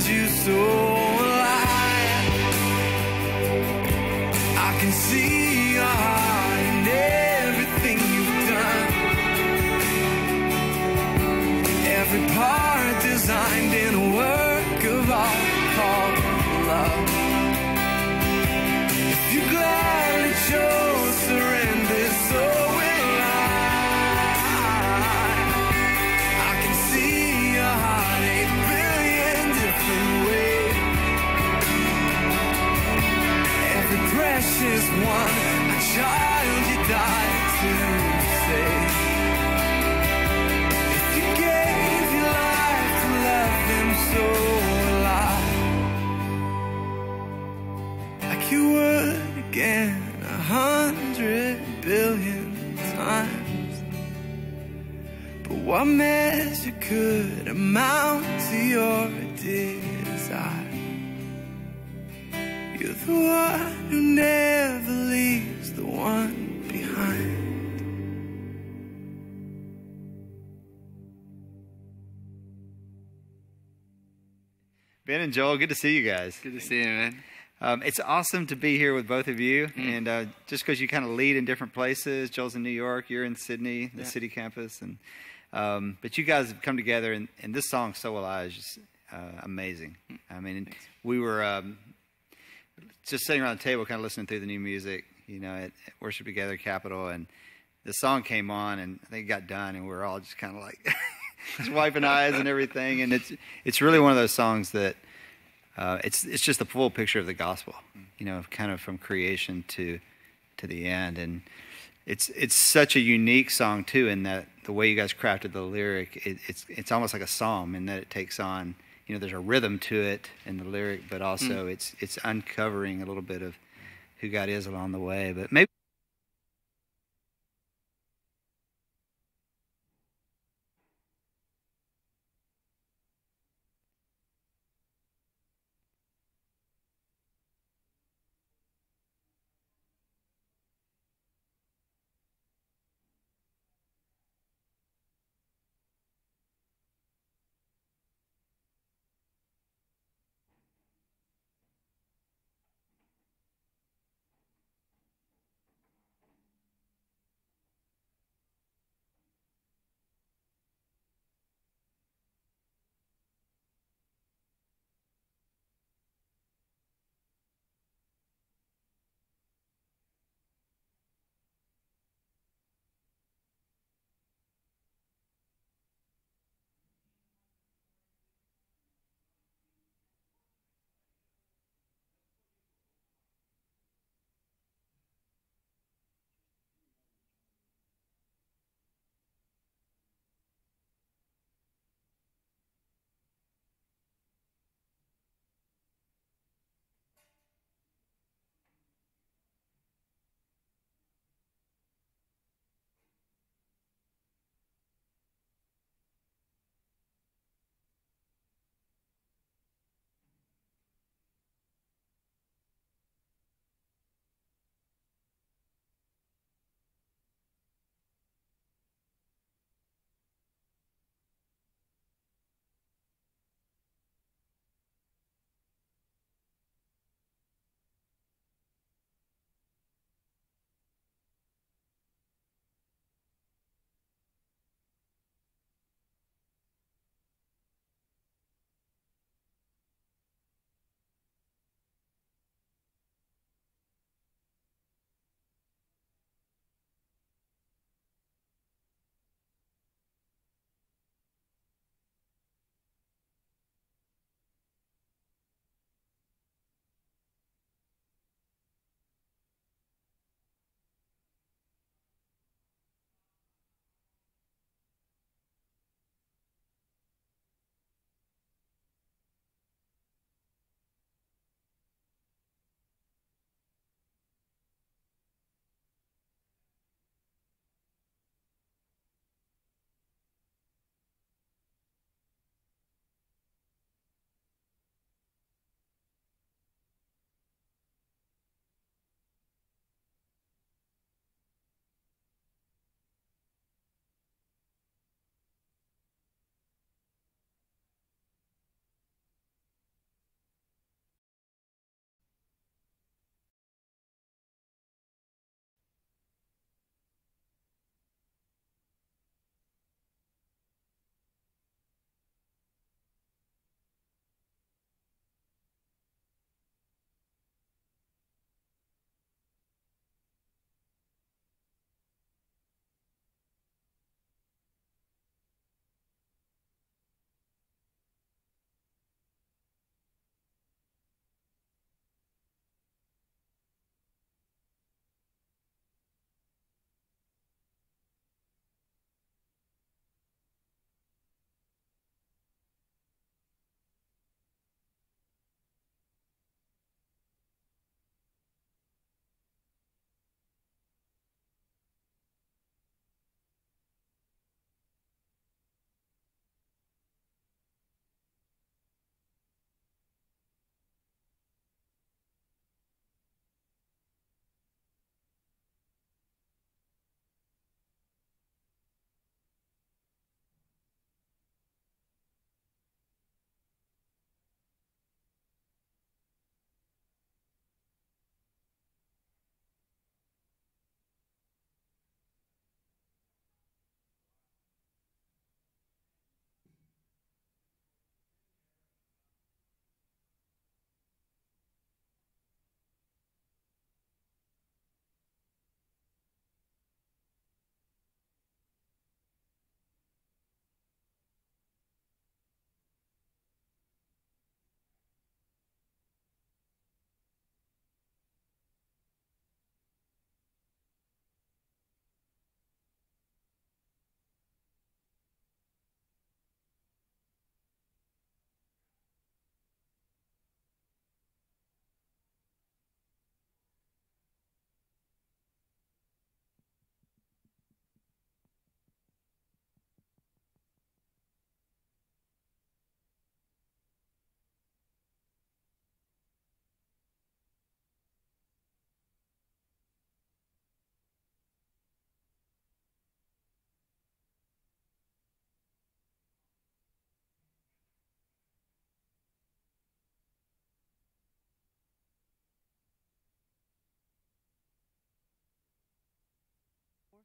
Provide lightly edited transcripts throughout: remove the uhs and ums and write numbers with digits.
you so alive. I can see your heart in everything you've done. Every part designed in a work of art called love. If you gladly chose surrender, so will I can see your heart 8 billion different ways. Every precious one, a child you died to save. If you gave your life to love them, so will I. Like you would again 100 billion times. But what measure could amount to your desire? You're the one who never leaves the one behind. Ben and Joel, good to see you guys. Good to see you, man. It's awesome to be here with both of you, and just because you kind of lead in different places. Joel's in New York, you're in Sydney, the city campus, and but you guys have come together, and this song "So Will I" is just amazing. I mean, we were just sitting around the table, kind of listening through the new music, you know, at Worship Together Capitol, and the song came on, and I think it got done, and we were all just kind of like just wiping eyes and everything, and it's really one of those songs that. It's just a full picture of the gospel, you know, kind of from creation to the end, and it's such a unique song too, in that the way you guys crafted the lyric, it's almost like a psalm in that it takes on, you know, there's a rhythm to it in the lyric, but also it's uncovering a little bit of who God is along the way. But maybe.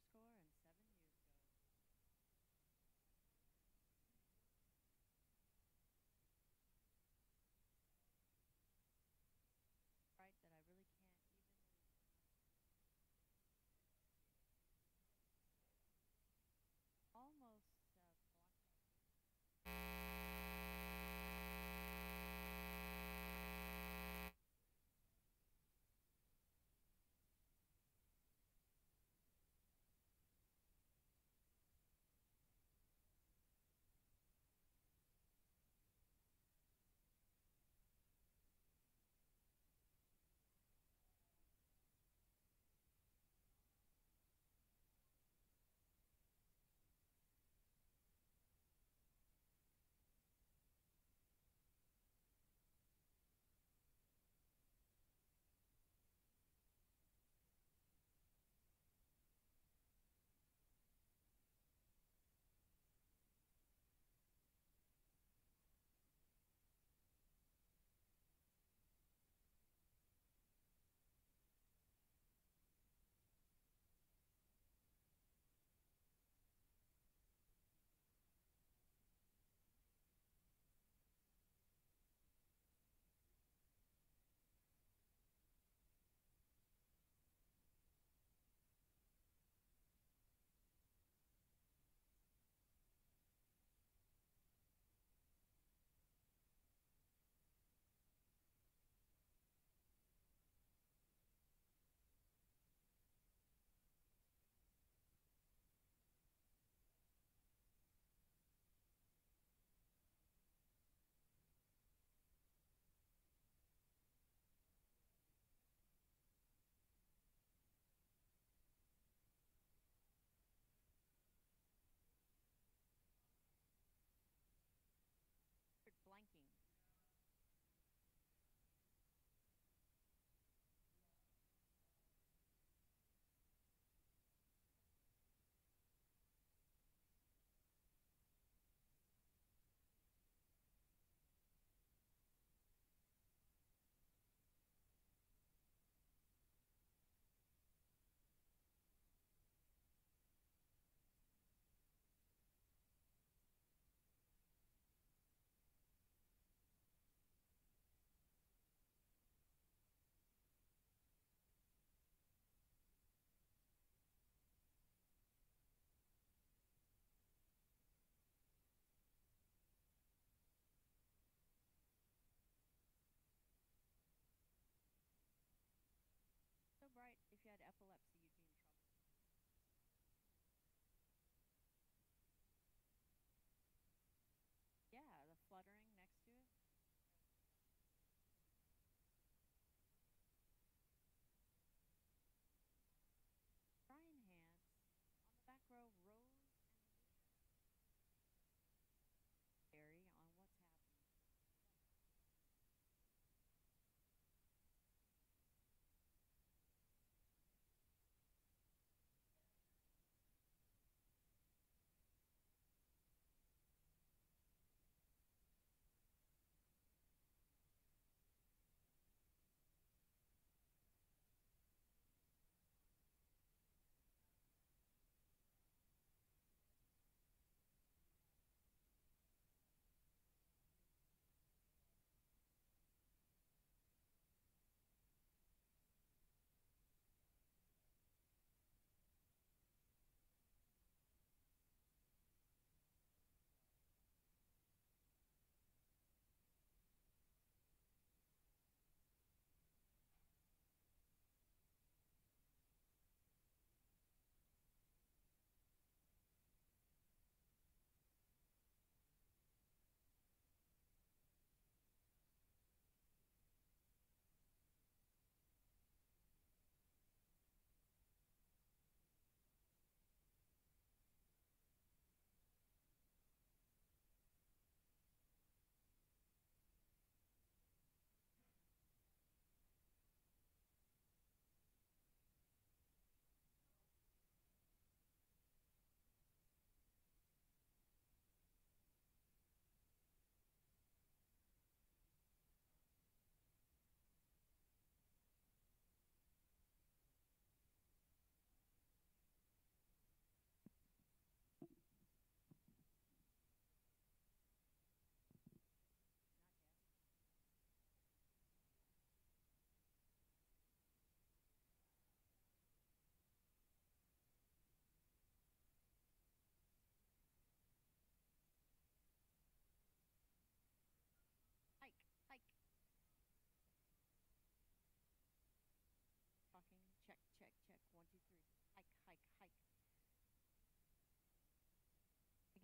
fourscore and 7 years ago. Right, that I really can't evenly almost block out.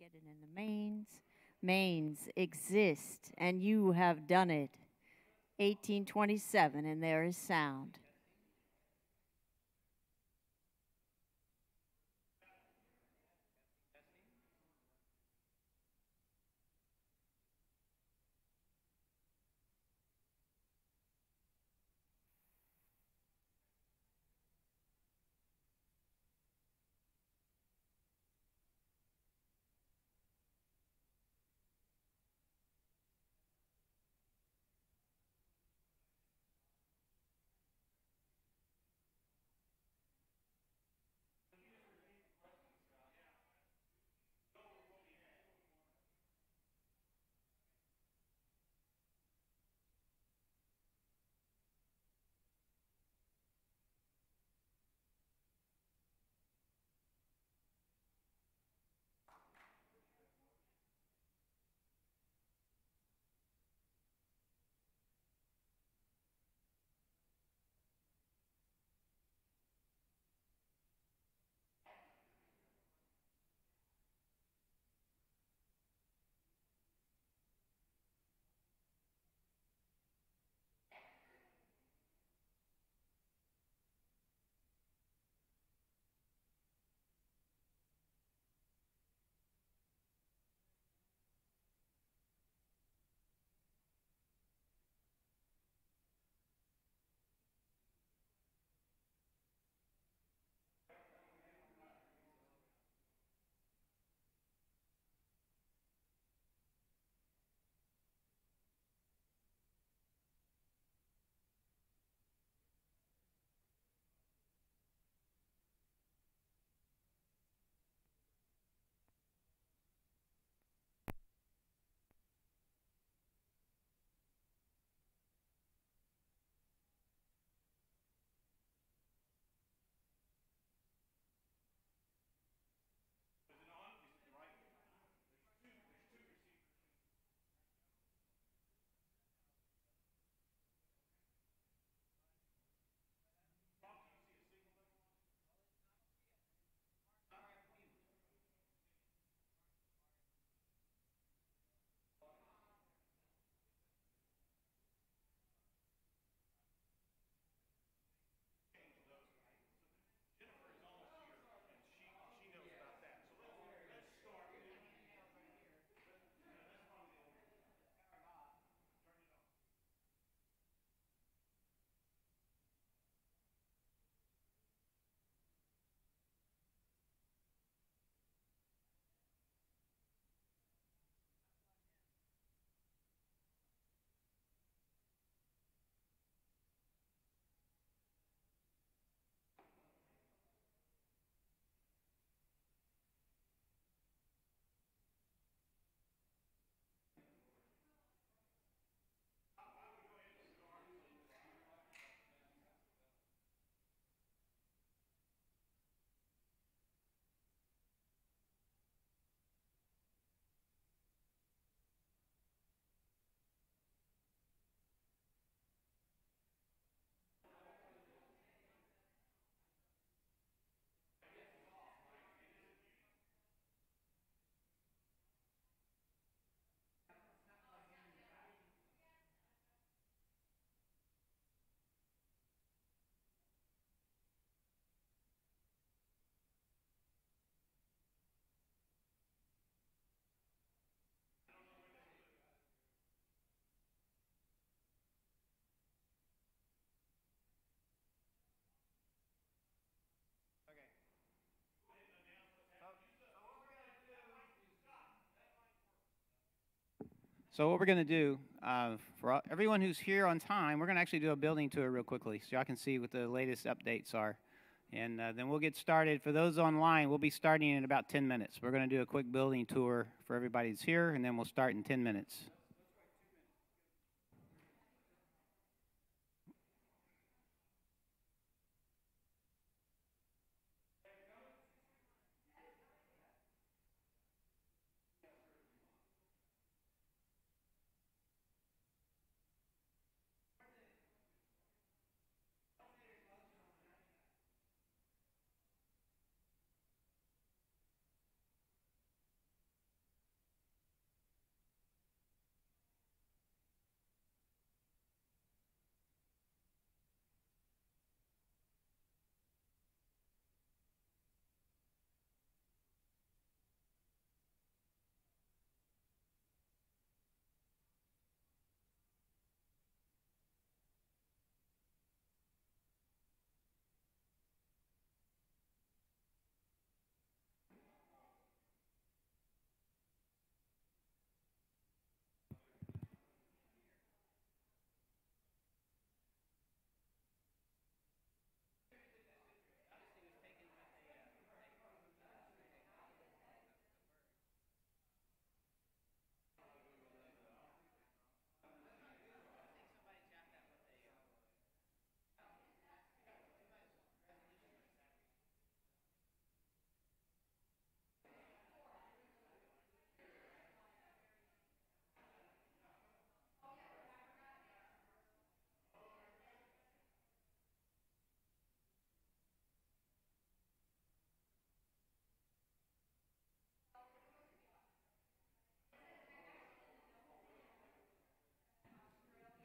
get it in the mains. Mains exist, and you have done it. 1827, and there is sound. So what we're going to do, for everyone who's here on time, we're going to actually do a building tour real quickly so y'all can see what the latest updates are. And then we'll get started. For those online, we'll be starting in about 10 minutes. We're going to do a quick building tour for everybody who's here, and then we'll start in 10 minutes.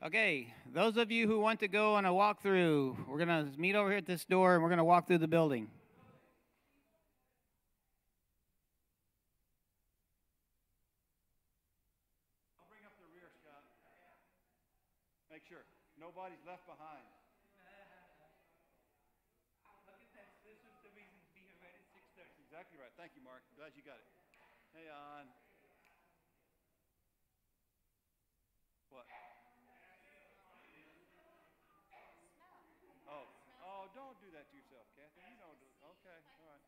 Okay, those of you who want to go on a walkthrough, we're going to meet over here at this door and we're going to walk through the building. I'll bring up the rear, Scott. Make sure nobody's left behind. Look at that. This is the reason to be here right at 6:30. Exactly right. Thank you, Mark. Glad you got it. Hey, on. What? Oh, oh, don't do that to yourself, Kathy. You know, okay, all right.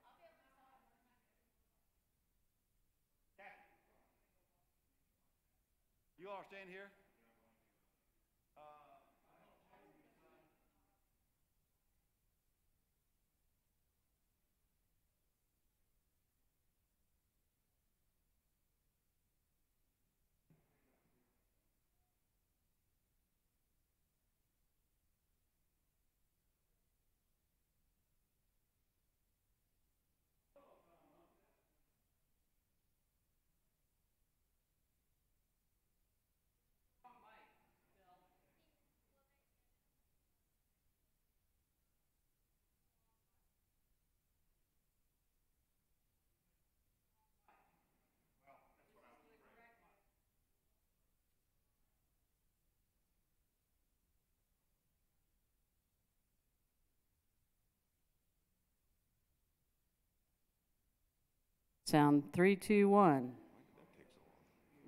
You all are staying here? Sound 3, 2, 1.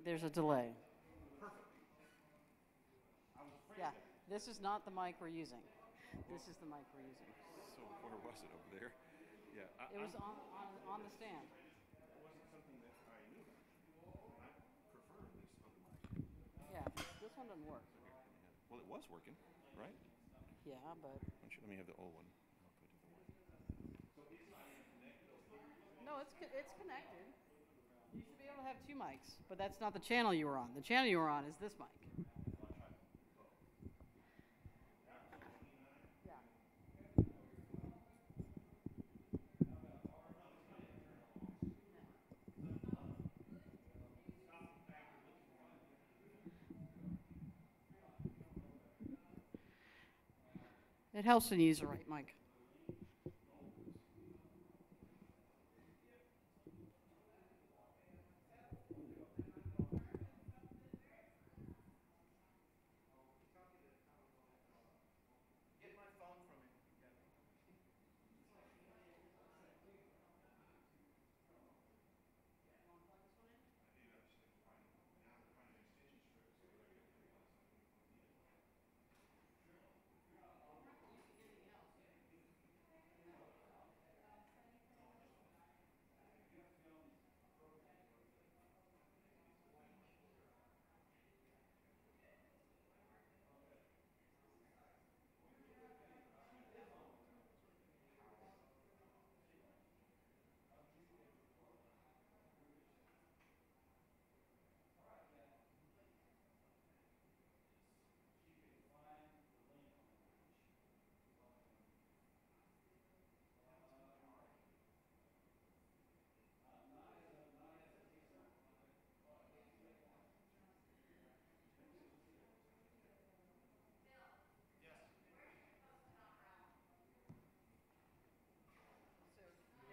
There's a delay. Yeah, this is not the mic we're using. This is the mic we're using. So where was it over there? Yeah. It was on the stand. It wasn't something that I knew about. I prefer this other mic. Yeah, this one doesn't work. Well, it was working, right? Yeah, but Let me have the old one. I'll put it away. no, it's connected. You should be able to have two mics, but that's not the channel you were on. The channel you were on is this mic. Yeah. It helps when you use the right mic. Get my phone from him.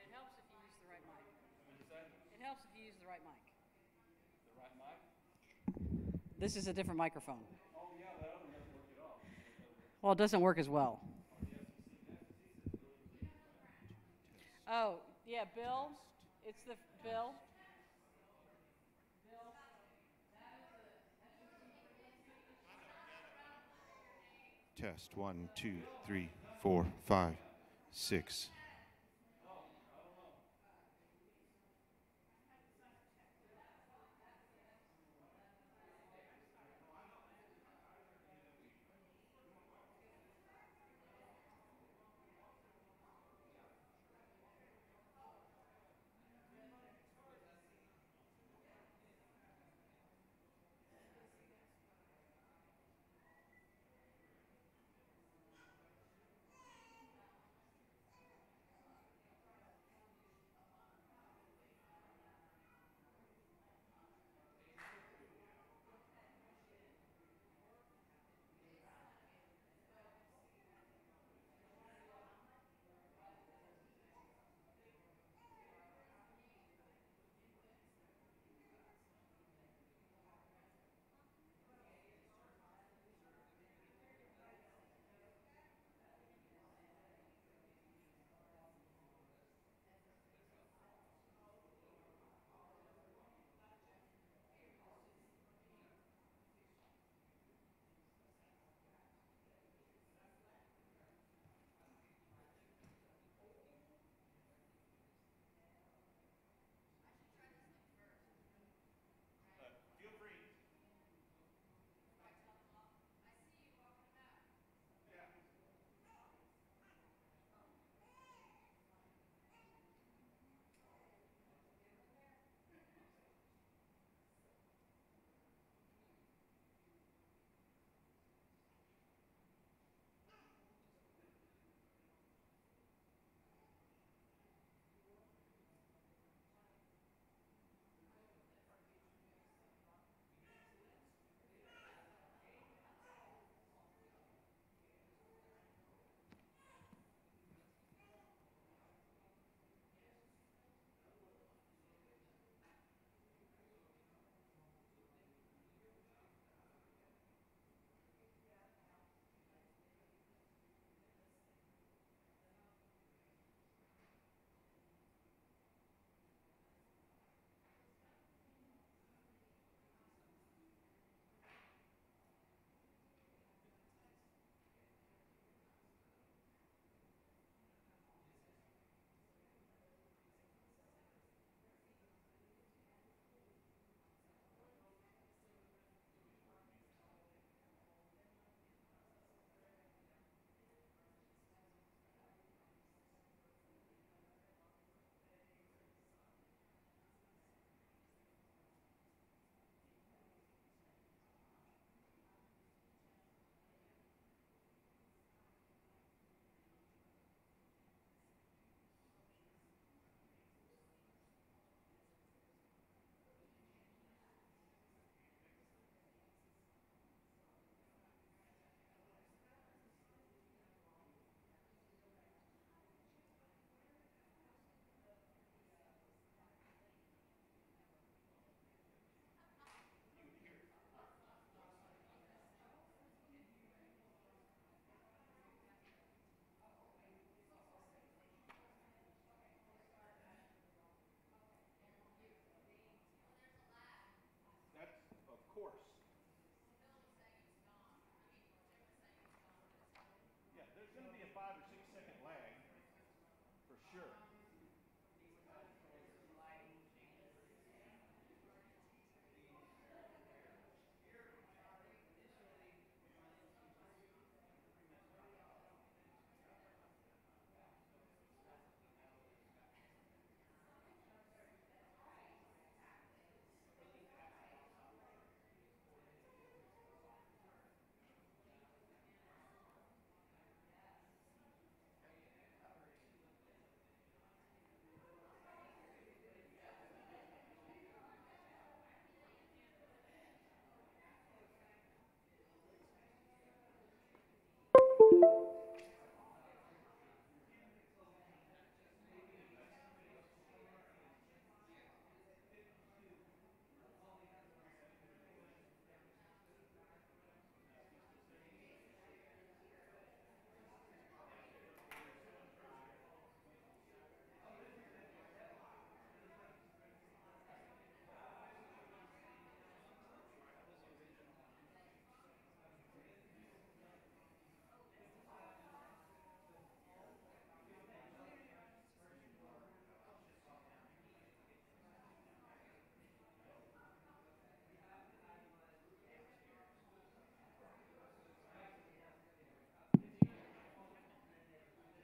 It helps if you use the right mic. It helps if you use the right mic. The right mic? This is a different microphone. Oh, yeah, that other one doesn't work at all. Well, it doesn't work as well. Oh, yeah, Bill. It's the Bill. Test 1, 2, 3, 4, 5, 6.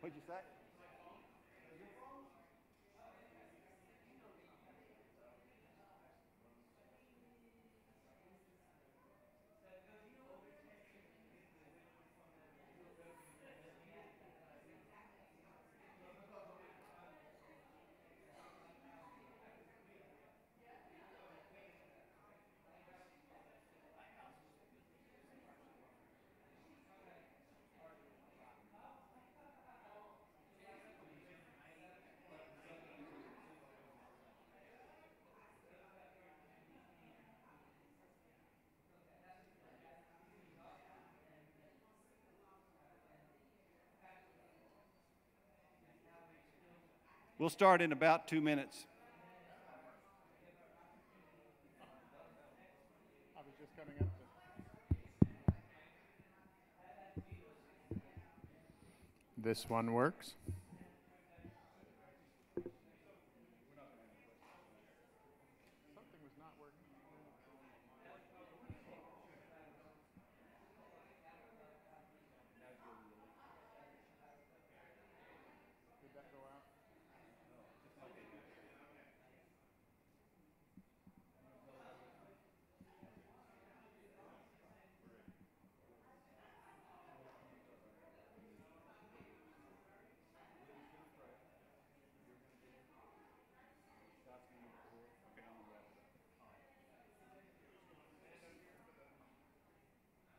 What'd you say? We'll start in about 2 minutes. I was just coming up to... This one works. Something was not working. Did that go out?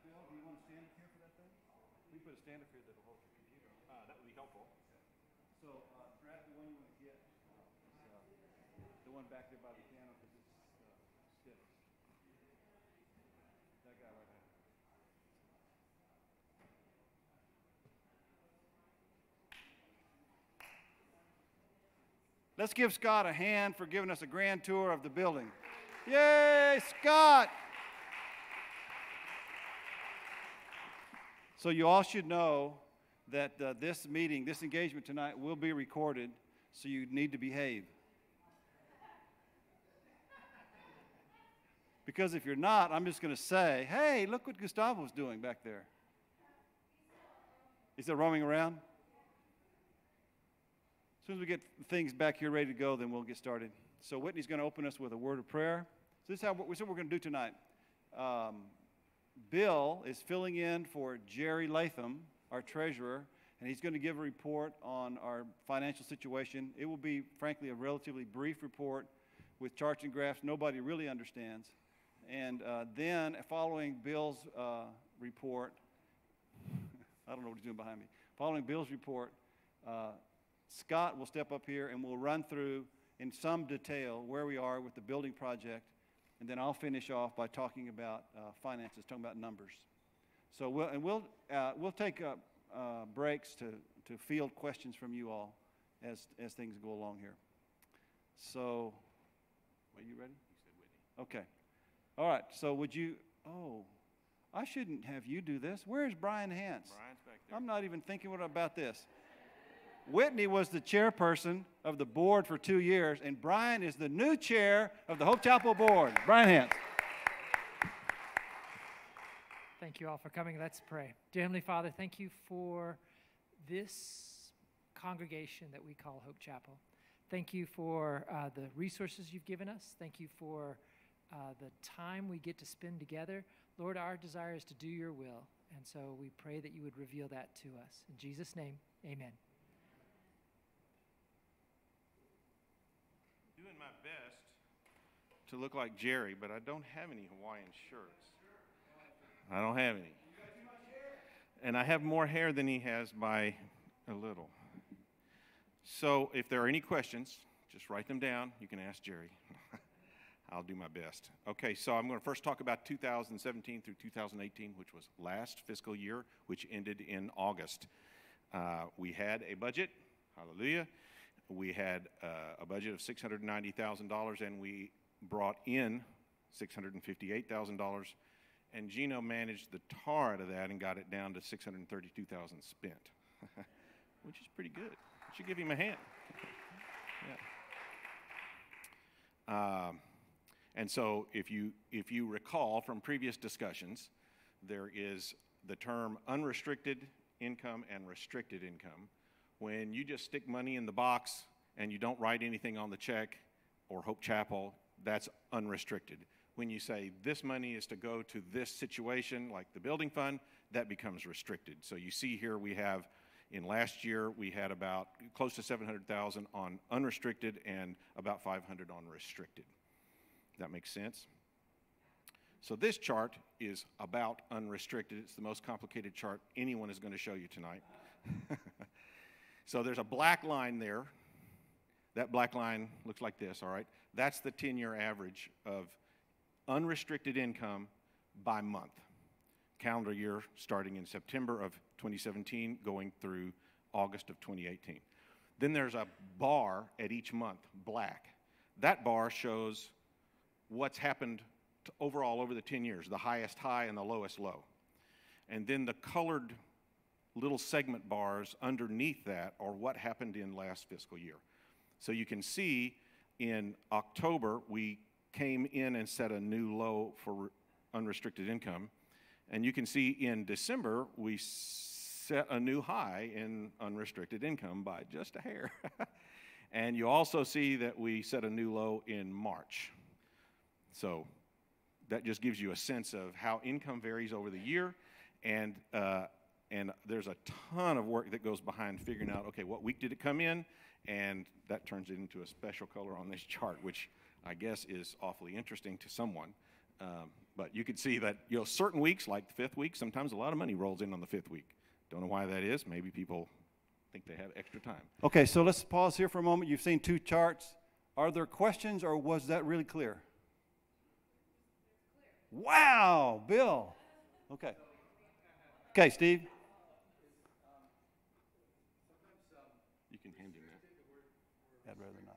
Bill, do you want to stand up here for that thing? We put a stand up here that'll hold your computer. That would be helpful. So grab the one you want to get. The one back there by the piano because it's stiff. That guy right there. Let's give Scott a hand for giving us a grand tour of the building. Yay, Scott! So you all should know that this meeting, this engagement tonight will be recorded, so you need to behave. Because if you're not, I'm just going to say, hey, look what Gustavo's doing back there. Is it roaming around? As soon as we get things back here ready to go, then we'll get started. So Whitney's going to open us with a word of prayer. So this is what we're going to do tonight. Bill is filling in for Jerry Latham, our treasurer, and he's going to give a report on our financial situation. It will be, frankly, a relatively brief report with charts and graphs nobody really understands. And then, following Bill's report, I don't know what he's doing behind me. Following Bill's report, Scott will step up here and we'll run through in some detail where we are with the building project. And then I'll finish off by talking about finances, talking about numbers. So we'll take breaks to field questions from you all as things go along here. So, are you ready? You said Whitney. Okay. All right. So would you? Oh, I shouldn't have you do this. Where's Brian Hance? Brian's back there. I'm not even thinking about this. Whitney was the chairperson of the board for 2 years, and Brian is the new chair of the Hope Chapel board. Brian Hance. Thank you all for coming. Let's pray. Dear Heavenly Father, thank you for this congregation that we call Hope Chapel. Thank you for the resources you've given us. Thank you for the time we get to spend together. Lord, our desire is to do your will, and so we pray that you would reveal that to us. In Jesus' name, amen. Doing my best to look like Jerry, but I don't have any Hawaiian shirts. I don't have any. And I have more hair than he has by a little. So if there are any questions, just write them down. You can ask Jerry. I'll do my best. Okay, so I'm going to first talk about 2017 through 2018, which was last fiscal year, which ended in August. We had a budget, hallelujah. We had a budget of $690,000, and we brought in $658,000. And Gino managed the tar out of that and got it down to $632,000 spent, which is pretty good. You should give him a hand. Yeah. And so if you recall from previous discussions, there is the term unrestricted income and restricted income. When you just stick money in the box and you don't write anything on the check or Hope Chapel, that's unrestricted. When you say this money is to go to this situation, like the building fund, that becomes restricted. So you see here we have, in last year, we had about close to 700,000 on unrestricted and about 500 on restricted. That makes sense? So this chart is about unrestricted. It's the most complicated chart anyone is going to show you tonight. So there's a black line there. That black line looks like this, all right? That's the 10-year average of unrestricted income by month. Calendar year starting in September of 2017 going through August of 2018. Then there's a bar at each month, black. That bar shows what's happened overall over the 10 years, the highest high and the lowest low. And then the colored little segment bars underneath that are what happened in last fiscal year. So you can see in October, we came in and set a new low for unrestricted income. And you can see in December, we set a new high in unrestricted income by just a hair. And you also see that we set a new low in March. So that just gives you a sense of how income varies over the year. And there's a ton of work that goes behind figuring out, okay, what week did it come in? And that turns it into a special color on this chart, which I guess is awfully interesting to someone. But you can see that, certain weeks, like the fifth week, sometimes a lot of money rolls in on the fifth week. Don't know why that is. Maybe people think they have extra time. Okay, so let's pause here for a moment. You've seen two charts. Are there questions, or was that really clear? Wow, Bill. Okay. Okay, Steve. You can hand him that. I'd rather not.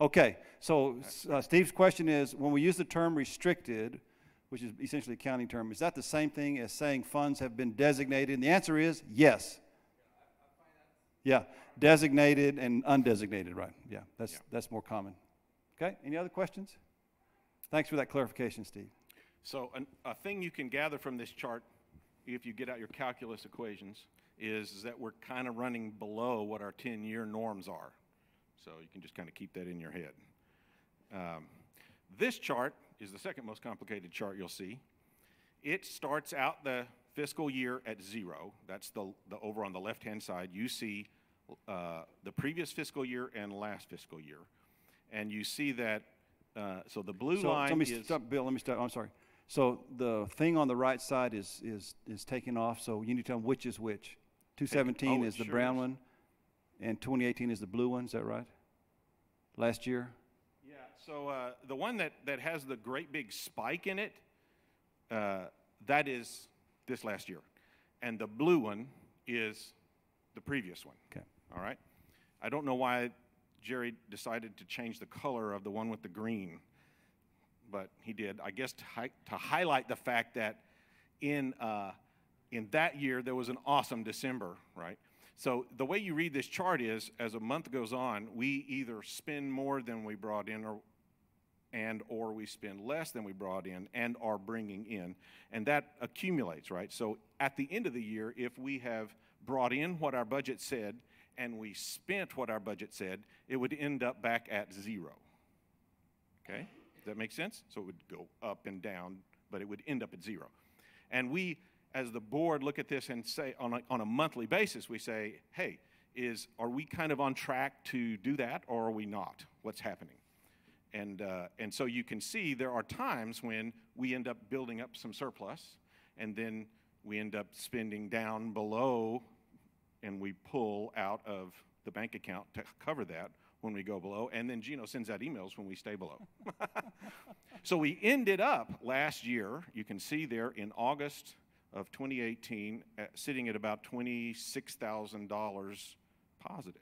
Okay, so Steve's question is, when we use the term restricted, which is essentially a accounting term, is that the same thing as saying funds have been designated? And the answer is yes. Yeah, designated and undesignated, right? Yeah, that's more common. Okay, any other questions? Thanks for that clarification, Steve. So a thing you can gather from this chart, if you get out your calculus equations, is that we're kind of running below what our 10-year norms are. So you can just kind of keep that in your head. This chart is the second most complicated chart you'll see. It starts out the fiscal year at 0. That's the over on the left-hand side. You see the previous fiscal year and last fiscal year. And you see that, so the blue line let me is... Stop, Bill, let me start. I'm sorry. So the thing on the right side is taking off, so you need to tell them which is which. 217 is the brown one, and 2018 is the blue one. Is that right? Last year? Yeah, so the one that has the great big spike in it, that is this last year. And the blue one is the previous one. Okay. All right? I don't know why Jerry decided to change the color of the one with the green, but he did. I guess to highlight the fact that in that year there was an awesome December, right? So the way you read this chart is, as a month goes on, we either spend more than we brought in, or we spend less than we brought in and are bringing in, and that accumulates, right? So at the end of the year, if we have brought in what our budget said and we spent what our budget said, it would end up back at 0. Okay? Does that make sense? So it would go up and down, but it would end up at 0. And we, as the board, look at this and say, on a monthly basis, we say, hey, are we kind of on track to do that, or are we not? What's happening? And so you can see there are times when we end up building up some surplus, and then we end up spending down below, and we pull out of the bank account to cover that when we go below, and then Gino sends out emails when we stay below. So we ended up last year, you can see there in August of 2018, sitting at about $26,000 positive.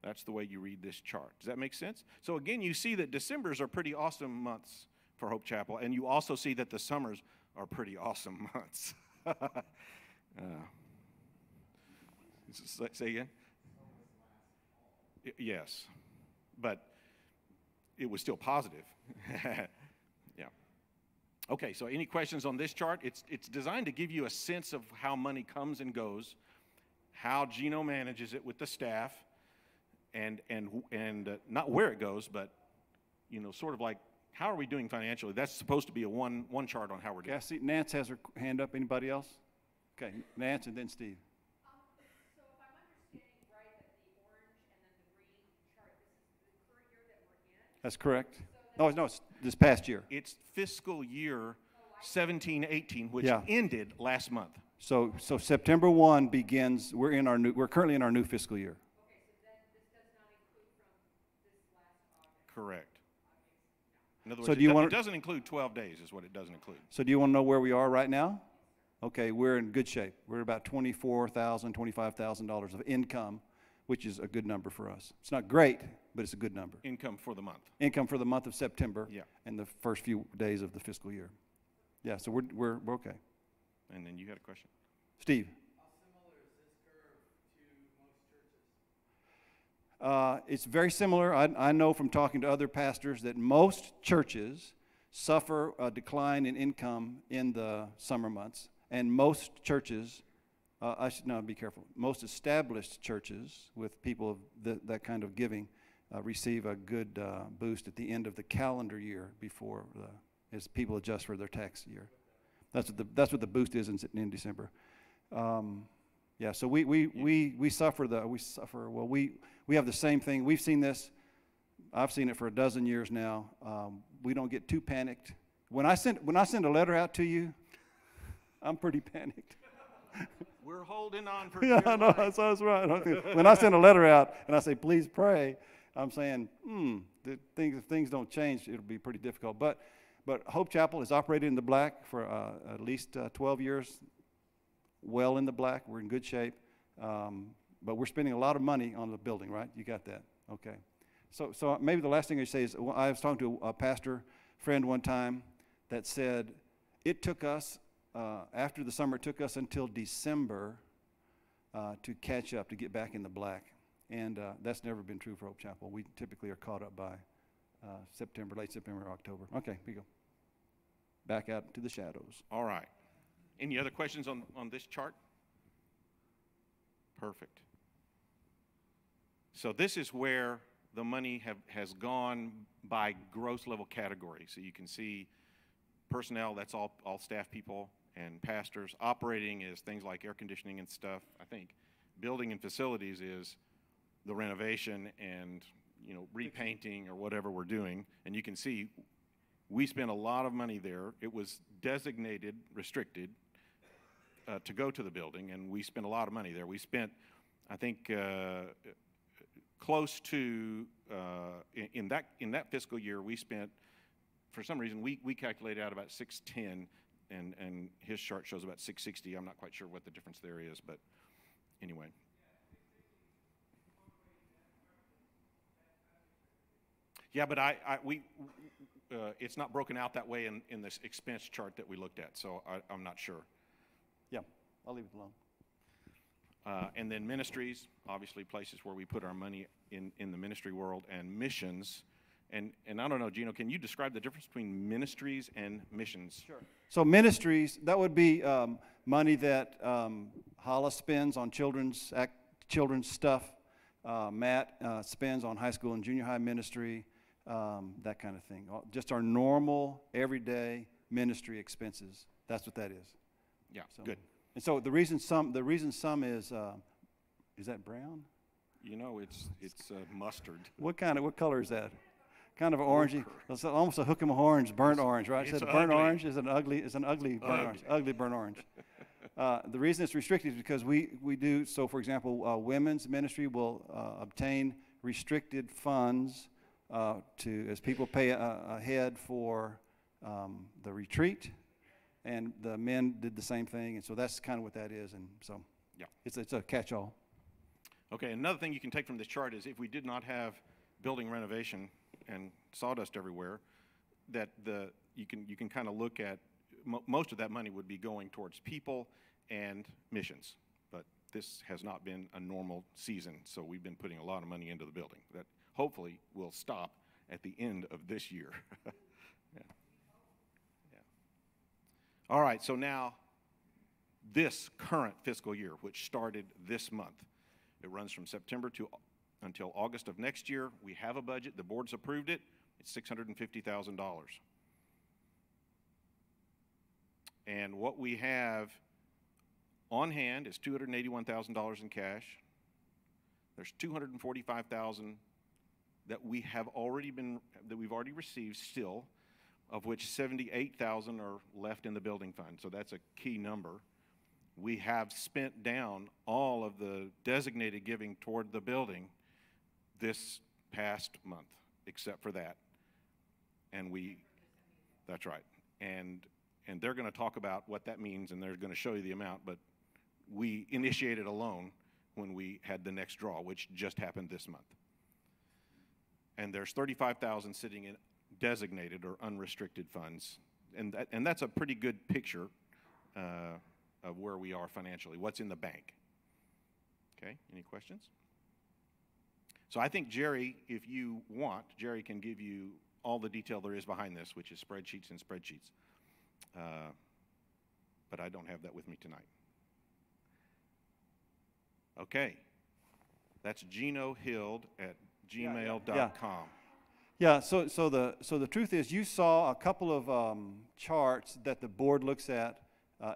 That's the way you read this chart. Does that make sense? So again, you see that Decembers are pretty awesome months for Hope Chapel, and you also see that the summers are pretty awesome months. Say again? Yes, but it was still positive. Yeah. Okay, so any questions on this chart? It's designed to give you a sense of how money comes and goes, how Gino manages it with the staff, and not where it goes, but sort of like how are we doing financially? That's supposed to be a one chart on how we're doing. Okay, I see Nance has her hand up. Anybody else? Okay, Nance and then Steve. So if I'm understanding right, that the orange and then the green chart, this is the current year that we're in? That's correct. No, it's this past year. It's fiscal year 17-18, which Yeah. ended last month. So September 1 begins. We're currently in our new fiscal year. Okay, so then this does not include from this last August. Correct. In other So words, do you it want- doesn't include 12 days is what it doesn't include. So do you want to know where we are right now? Okay, we're in good shape. We're about $24,000, $25,000 of income, which is a good number for us. It's not great, but it's a good number. Income for the month. Income for the month of September. Yeah. And the first few days of the fiscal year. Yeah, so we're okay. And then you had a question. Steve. How similar is this curve to most churches? It's very similar. I know from talking to other pastors that most churches suffer a decline in income in the summer months, and most churches, I should now be careful. Most established churches with people of that kind of giving receive a good boost at the end of the calendar year before as people adjust for their tax year. That's what the boost is in December. Yeah, so we suffer. Well, we have the same thing. We've seen this. I've seen it for a dozen years now. We don't get too panicked. When I send a letter out to you, I'm pretty panicked. We're holding on for Yeah, I know, that's right. When I send a letter out and I say, please pray, I'm saying, if things don't change, it'll be pretty difficult. But Hope Chapel has operated in the black for at least 12 years, well in the black. We're in good shape. But we're spending a lot of money on the building, right? You got that? Okay. So maybe the last thing I say is, I was talking to a pastor friend one time that said, it took us, after the summer, it took us until December to catch up, to get back in the black. And that's never been true for Hope Chapel. We typically are caught up by September, late September, October. Okay, here we go. Back out to the shadows. All right. Any other questions on this chart? Perfect. So this is where the money has gone by gross level category. So you can see personnel, that's all staff people and pastors. Operating is things like air conditioning and stuff. I think building and facilities is the renovation and repainting or whatever we're doing. And you can see we spent a lot of money there. It was designated, restricted to go to the building, and we spent a lot of money there. We spent, I think, close to in that fiscal year, we spent, for some reason, we calculated out about 610, and his chart shows about 660. I'm not quite sure what the difference there is, but anyway. Yeah, but it's not broken out that way in this expense chart that we looked at, so I'm not sure. Yeah, I'll leave it alone. And then ministries, obviously places where we put our money in the ministry world, and missions. And I don't know, Gino, can you describe the difference between ministries and missions? Sure. So ministries, that would be money that Hollis spends on children's stuff. Matt spends on high school and junior high ministry, that kind of thing. Just our normal, everyday ministry expenses. That's what that is. Yeah, So, good. And so the reason some is that brown? It's mustard. What color is that? Kind of orangey. It's almost a hook 'em orange, burnt orange, right? It's So burnt ugly. orange is an ugly burnt orange. Ugly burnt orange. The reason it's restricted is because we do, so for example, women's ministry will obtain restricted funds as people pay ahead for the retreat, and the men did the same thing, and so that's kind of what that is, and so Yeah. it's a catch-all. Okay, another thing you can take from this chart is if we did not have building renovation and sawdust everywhere, that you can kind of look at most of that money would be going towards people and missions. But this has not been a normal season, so we've been putting a lot of money into the building. That hopefully will stop at the end of this year. Yeah. All right, so now this current fiscal year, which started this month, it runs from September to until August of next year. We have a budget. The board's approved it. It's $650,000. And what we have on hand is $281,000 in cash. There's $245,000 that we've already received still, of which $78,000 are left in the building fund. So that's a key number. We have spent down all of the designated giving toward the building this past month, except for that. And that's right. And they're going to talk about what that means, and they're going to show you the amount, but we initiated a loan when we had the next draw, which just happened this month. And there's $35,000 sitting in designated or unrestricted funds, and that's a pretty good picture of where we are financially, what's in the bank. Okay, any questions? So I think Jerry, if you want, Jerry can give you all the detail there is behind this, which is spreadsheets and spreadsheets. But I don't have that with me tonight. Okay, that's Gino Hild at gmail.com. Yeah, so the truth is, you saw a couple of charts that the board looks at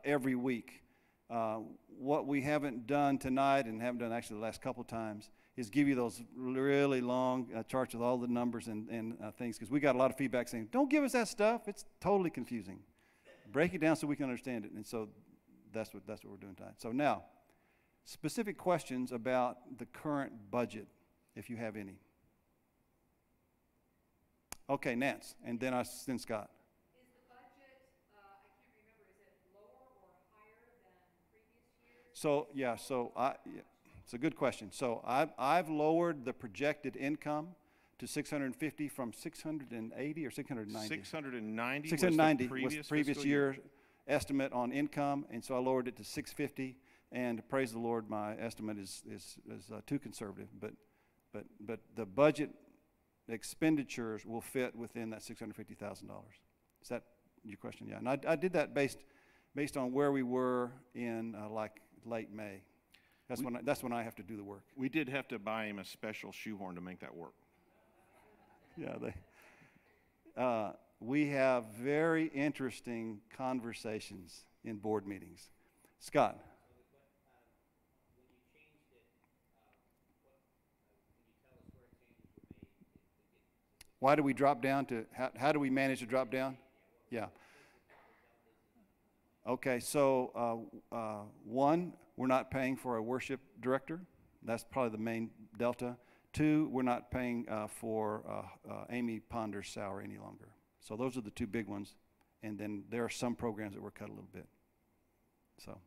every week. What we haven't done tonight, and haven't done actually the last couple of times, is give you those really long charts with all the numbers and things, because we got a lot of feedback saying, don't give us that stuff, it's totally confusing. Break it down so we can understand it, and so that's what we're doing tonight. So now, specific questions about the current budget, if you have any. Okay, Nance, and then Scott. Is the budget, I can't remember, is it lower or higher than previous years? It's a good question. So I've lowered the projected income to 650 from 680 or 690. 690. 690 was the previous year estimate on income, and so I lowered it to 650. And praise the Lord, my estimate is too conservative, but the budget expenditures will fit within that $650,000. Is that your question? Yeah, and I did that based on where we were in like late May. That's when I have to do the work. We did have to buy him a special shoehorn to make that work. Yeah, we have very interesting conversations in board meetings. Scott. Why do we drop down to, how do we manage to drop down? Yeah. Okay, so one, we're not paying for a worship director. That's probably the main delta. Two, we're not paying for Amy Ponder's salary any longer. So those are the two big ones. And then there are some programs that were cut a little bit. So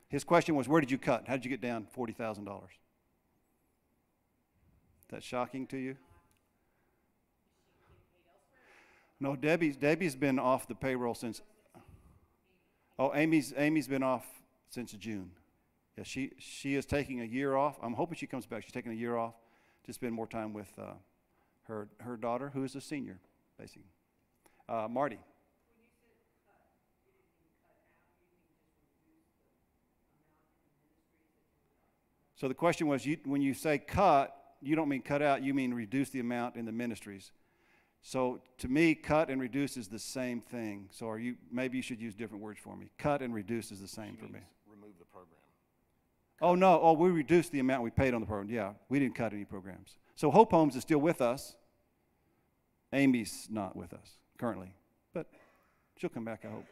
his question was, where did you cut? How did you get down $40,000? Is that shocking to you? No, Debbie's been off the payroll since. Oh, Amy's been off since June. Yeah, she is taking a year off. I'm hoping she comes back. She's taking a year off to spend more time with her daughter, who is a senior, basically. Marty. So the question was, when you say cut, you don't mean cut out. You mean reduce the amount in the ministries. So to me, cut and reduce is the same thing. So maybe you should use different words for me. Cut and reduce is the same for me. Remove the program. Oh, no. Oh, we reduced the amount we paid on the program. Yeah, we didn't cut any programs. So Hope Homes is still with us. Amy's not with us currently, but she'll come back, I hope.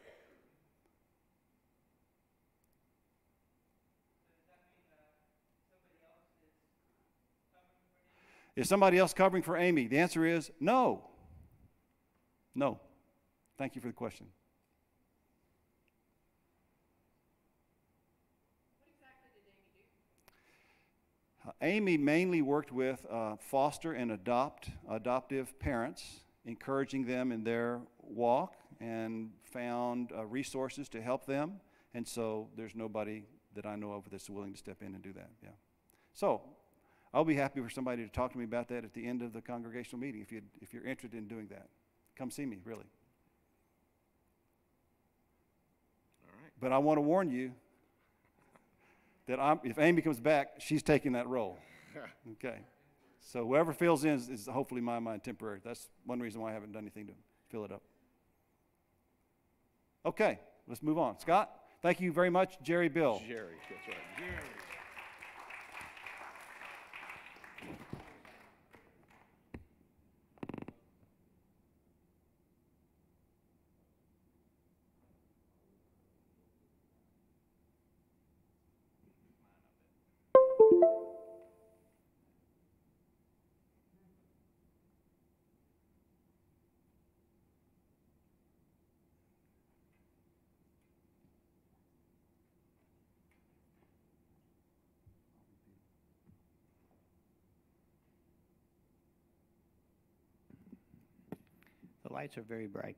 Is somebody else covering for Amy? The answer is no. No. Thank you for the question. What exactly did Amy do? Amy mainly worked with foster and adoptive parents, encouraging them in their walk, and found resources to help them. And so there's nobody that I know of that's willing to step in and do that. Yeah. So I'll be happy for somebody to talk to me about that at the end of the congregational meeting if you're interested in doing that. Come see me, really. But I want to warn you that if Amy comes back, she's taking that role. Okay. So whoever fills in is hopefully, in my mind, temporary. That's one reason why I haven't done anything to fill it up. Okay, let's move on. Scott, thank you very much. Jerry, Bill. Jerry, that's right. Jerry. The lights are very bright.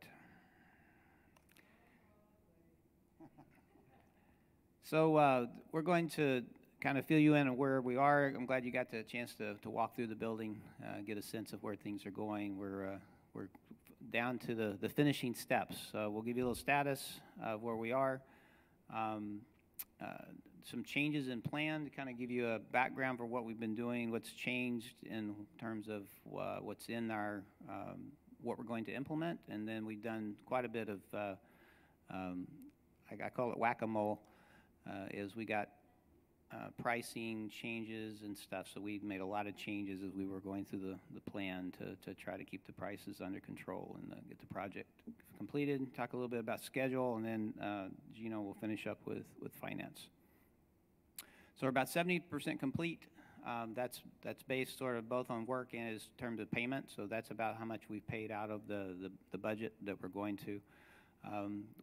So we're going to kind of fill you in on where we are. I'm glad you got the chance to walk through the building, get a sense of where things are going. We're down to the finishing steps. We'll give you a little status of where we are. Some changes in plan to kind of give you a background for what we've been doing, what's changed in terms of what's in our what we're going to implement, and then we've done quite a bit of I call it whack-a-mole. Is we got pricing changes and stuff, so we made a lot of changes as we were going through the plan to try to keep the prices under control and get the project completed. Talk a little bit about schedule, and then Gino will finish up with finance. So we're about 70% complete. That's based sort of both on work and in terms of payment. So that's about how much we've paid out of the budget that we're going to.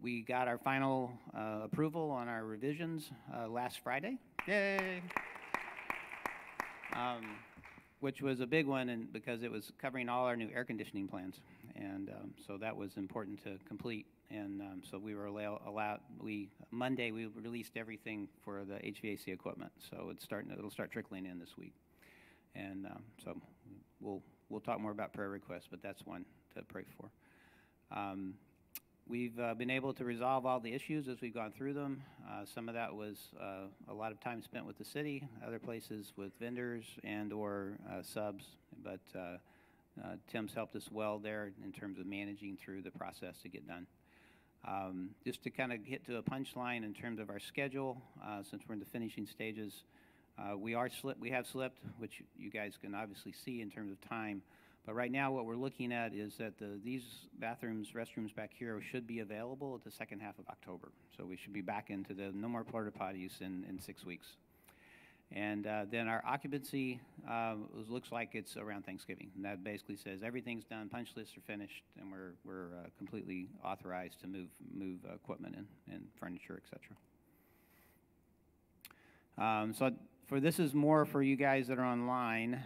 We got our final approval on our revisions last Friday. Yay! Which was a big one, and because it was covering all our new air conditioning plans, and so that was important to complete. And so we were allowed. Monday we released everything for the HVAC equipment, so it'll start trickling in this week. And so we'll talk more about prayer requests, but that's one to pray for. We've been able to resolve all the issues as we've gone through them. Some of that was a lot of time spent with the city, other places with vendors and or subs, but Tim's helped us well there in terms of managing through the process to get done. Just to kind of get to a punchline in terms of our schedule, since we're in the finishing stages, we have slipped, which you guys can obviously see in terms of time. But right now, what we're looking at is that these restrooms back here should be available at the second half of October. So we should be back into the no more porta potties in 6 weeks. And then our occupancy looks like it's around Thanksgiving. And that basically says everything's done, punch lists are finished, and we're completely authorized to move equipment and furniture, etc. So this is more for you guys that are online.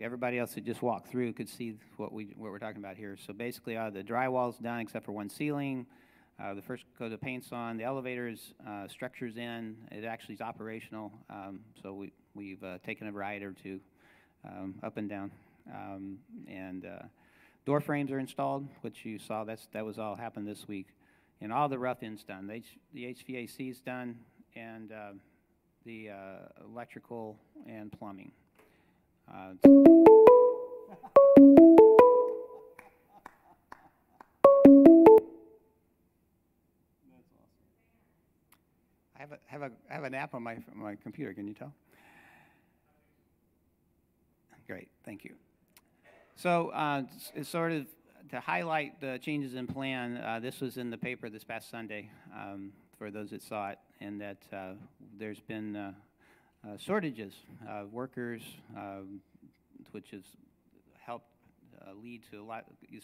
Everybody else that just walked through could see what we're talking about here. So basically, the drywall's done except for one ceiling. The first coat of paint's on. The elevator's structure's in. It actually is operational. So we've taken a ride or two up and down. And door frames are installed, which you saw. That was all happened this week. And all the rough in's done. The HVAC's done, and the electrical and plumbing. I have an app on my computer. Can you tell? Great, thank you. So it's sort of to highlight the changes in plan. This was in the paper this past Sunday for those that saw it, and that there's been shortages of workers, which has helped lead to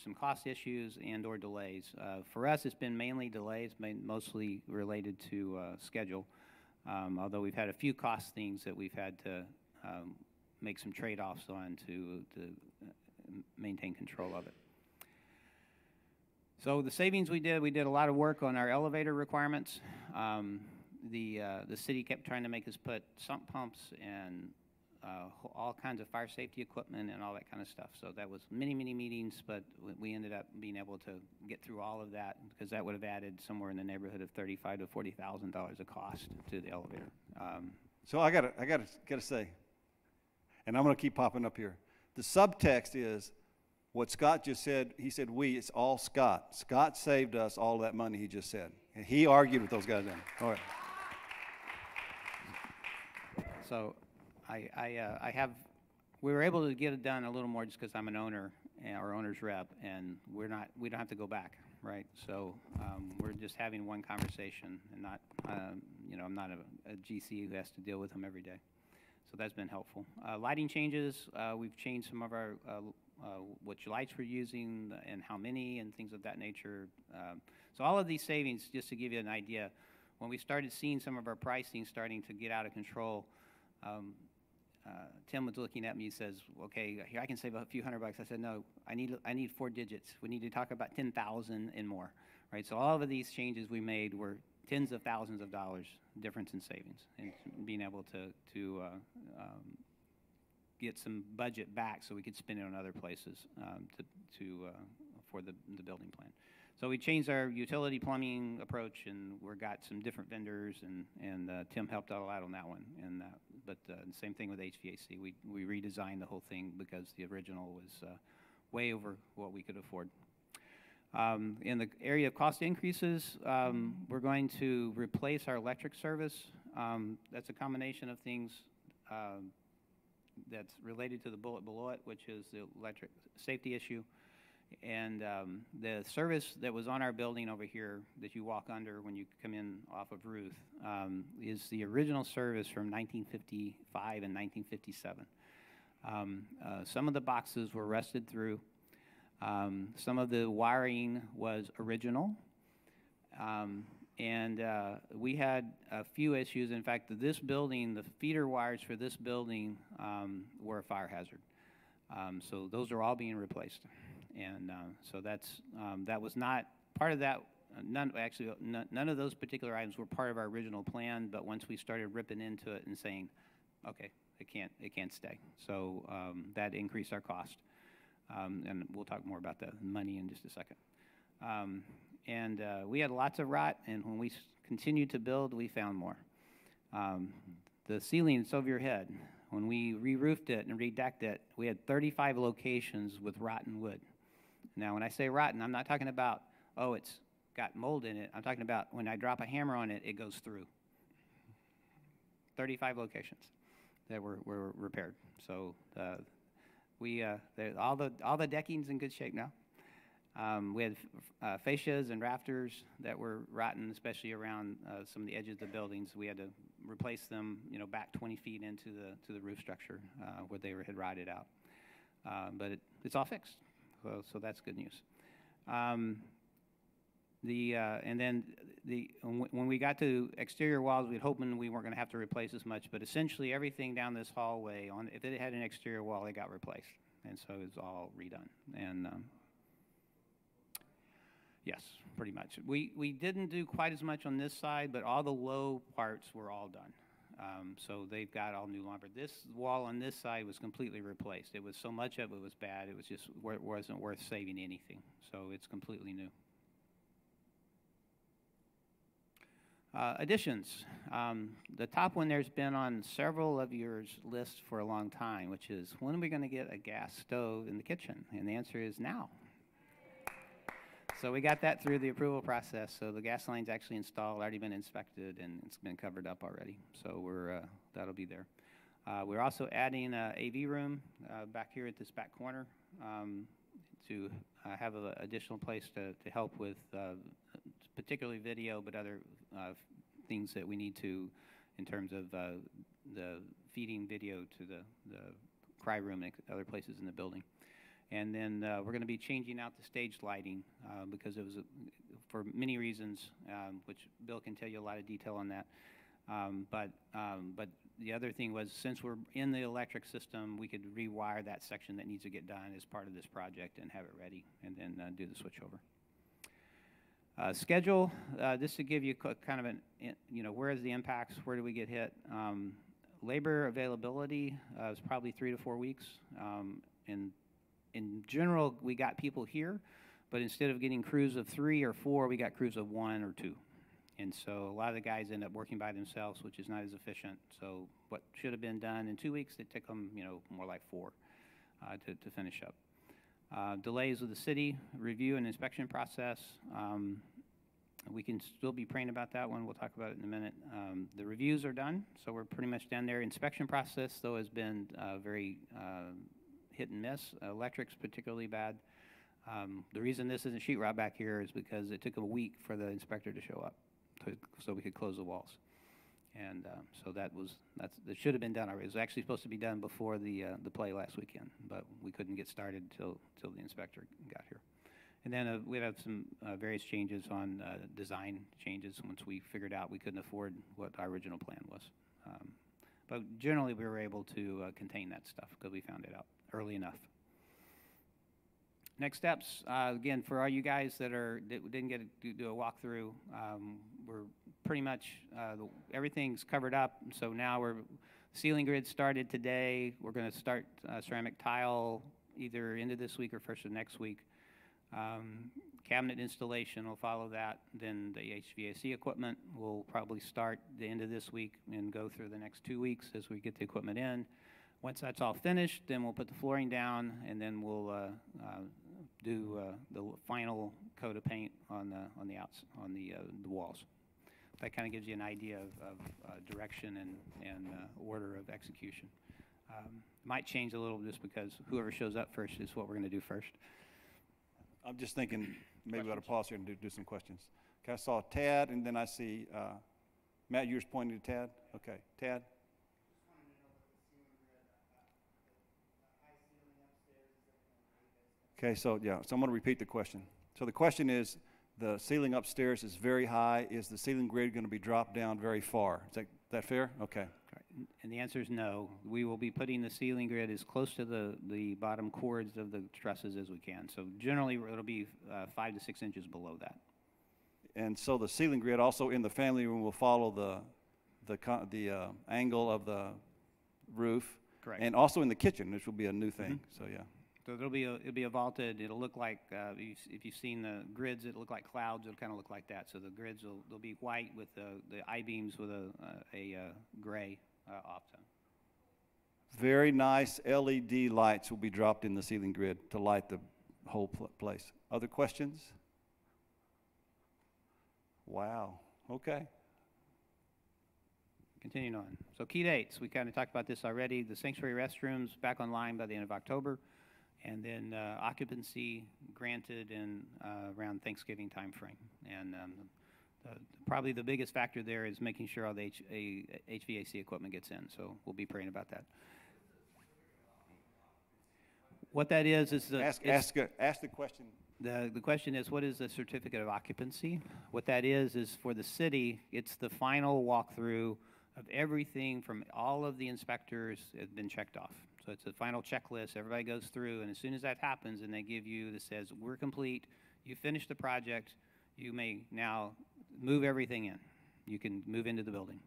some cost issues and or delays. For us, it's been mainly delays, mostly related to schedule, although we've had a few cost things that we've had to make some trade-offs on to maintain control of it. So the savings we did a lot of work on our elevator requirements. The city kept trying to make us put sump pumps and all kinds of fire safety equipment and all that kind of stuff. So that was many, many meetings, but we ended up being able to get through all of that because that would have added somewhere in the neighborhood of $35,000 to $40,000 of cost to the elevator. So I gotta say, and I'm gonna keep popping up here. The subtext is what Scott just said. He said we. It's all Scott. Scott saved us all that money he just said. And he argued with those guys then. All right. So we were able to get it done a little more just because I'm an owner or owner's rep, and we don't have to go back, right? So we're just having one conversation and not, I'm not a GC who has to deal with them every day. So that's been helpful. Lighting changes, we've changed some of our, which lights we're using and how many and things of that nature. So all of these savings, just to give you an idea, when we started seeing some of our pricing starting to get out of control, Tim was looking at me and says, okay, here I can save a few $100. I said, no, I need 4 digits. We need to talk about 10,000 and more, right? So all of these changes we made were tens of thousands of dollars difference in savings and being able to get some budget back so we could spend it on other places for the building plan. So we changed our utility plumbing approach, and we got some different vendors, and Tim helped out a lot on that one. But same thing with HVAC. We redesigned the whole thing because the original was way over what we could afford. In the area of cost increases, we're going to replace our electric service. That's a combination of things that's related to the bullet below it, which is the electric safety issue. And the service that was on our building over here that you walk under when you come in off of Ruth is the original service from 1955 and 1957. Some of the boxes were rusted through. Some of the wiring was original. And we had a few issues. In fact, this building, the feeder wires for this building were a fire hazard. So those are all being replaced. And so that was not part of that. None of those particular items were part of our original plan. But once we started ripping into it and saying, okay, it can't stay. So that increased our cost. And we'll talk more about the money in just a second. And we had lots of rot, and when we continued to build, we found more. The ceiling is over your head. When we re-roofed it and redecked it, we had 35 locations with rotten wood. Now, when I say rotten, I'm not talking about, oh, it's got mold in it. I'm talking about when I drop a hammer on it, it goes through. 35 locations that were repaired. So all the decking's in good shape now. We had fascias and rafters that were rotten, especially around some of the edges of the buildings. We had to replace them, back 20 feet into the roof structure where they had rotted out. But it's all fixed, so that's good news. And then when we got to exterior walls, we had hoping we weren't going to have to replace as much, but essentially everything down this hallway, if it had an exterior wall, it got replaced, and so it's all redone. And yes, pretty much. We didn't do quite as much on this side, but all the low parts were all done. So they've got all new lumber. This wall on this side was completely replaced. It was so much of it was bad, it was just wasn't worth saving anything. So it's completely new. Additions. The top one there's been on several of your lists for a long time, which is when are we going to get a gas stove in the kitchen? And the answer is now. So we got that through the approval process. So the gas line's actually installed, already been inspected, and it's been covered up already. So that'll be there. We're also adding an AV room back here at this back corner to have an additional place to help with particularly video, but other things that we need to in terms of the feeding video to the cry room and other places in the building. And then we're going to be changing out the stage lighting because it was for many reasons, which Bill can tell you a lot of detail on that. But the other thing was, since we're in the electric system, we could rewire that section that needs to get done as part of this project and have it ready, and then do the switchover. Schedule, just to give you kind of an, where is the impacts, where do we get hit? labor availability is probably 3 to 4 weeks. In general, we got people here, but instead of getting crews of 3 or 4, we got crews of 1 or 2. And so a lot of the guys end up working by themselves, which is not as efficient. So what should have been done in 2 weeks, it took them, more like 4 to finish up. Delays with the city review and inspection process. We can still be praying about that one. We'll talk about it in a minute. The reviews are done, so we're pretty much done there. Inspection process, though, has been very hit and miss. Electric's particularly bad. The reason this isn't sheetrock back here is because it took a week for the inspector to show up so we could close the walls. And so that should have been done already. It was actually supposed to be done before the play last weekend, but we couldn't get started till the inspector got here. And then we have some various changes on design changes once we figured out we couldn't afford what our original plan was. But generally, we were able to contain that stuff because we found it out early enough. Next steps, again, for all you guys that didn't get to do a walkthrough, we're pretty much, everything's covered up. So now ceiling grid started today. We're going to start ceramic tile either into this week or first of next week. Cabinet installation will follow that. Then the HVAC equipment will probably start the end of this week and go through the next 2 weeks as we get the equipment in. Once that's all finished, then we'll put the flooring down, and then we'll do the final coat of paint on the walls. That kind of gives you an idea of direction and order of execution. Might change a little just because whoever shows up first is what we're going to do first. I'm just thinking maybe we ought to pause here and do some questions. Okay, I saw Tad, and then I see Matt. You were pointing to Tad. Okay, Tad. Okay, so yeah, so I'm going to repeat the question. So the question is, the ceiling upstairs is very high. Is the ceiling grid going to be dropped down very far? Is that fair? Okay. And the answer is no. We will be putting the ceiling grid as close to the bottom cords of the trusses as we can. So generally, it'll be 5 to 6 inches below that. And so the ceiling grid also in the family room will follow the angle of the roof. Correct. And also in the kitchen, which will be a new thing. Mm-hmm. So yeah. So it'll be a vaulted. It'll look like if you've seen the grids, it'll look like clouds. It'll kind of look like that. So the grids they'll be white with the I-beams with a gray off-tone. Very nice LED lights will be dropped in the ceiling grid to light the whole place. Other questions? Wow. Okay. Continuing on. So key dates. We kind of talked about this already. The sanctuary restrooms back online by the end of October. And then occupancy granted in around Thanksgiving timeframe. And probably the biggest factor there is making sure all the HVAC equipment gets in. So we'll be praying about that. What that is the ask the question. The question is, what is the certificate of occupancy? What that is for the city, it's the final walkthrough of everything from all of the inspectors have been checked off. So it's a final checklist. Everybody goes through, and as soon as that happens, and they give you that says we're complete, you finished the project, you may now move everything in. You can move into the building.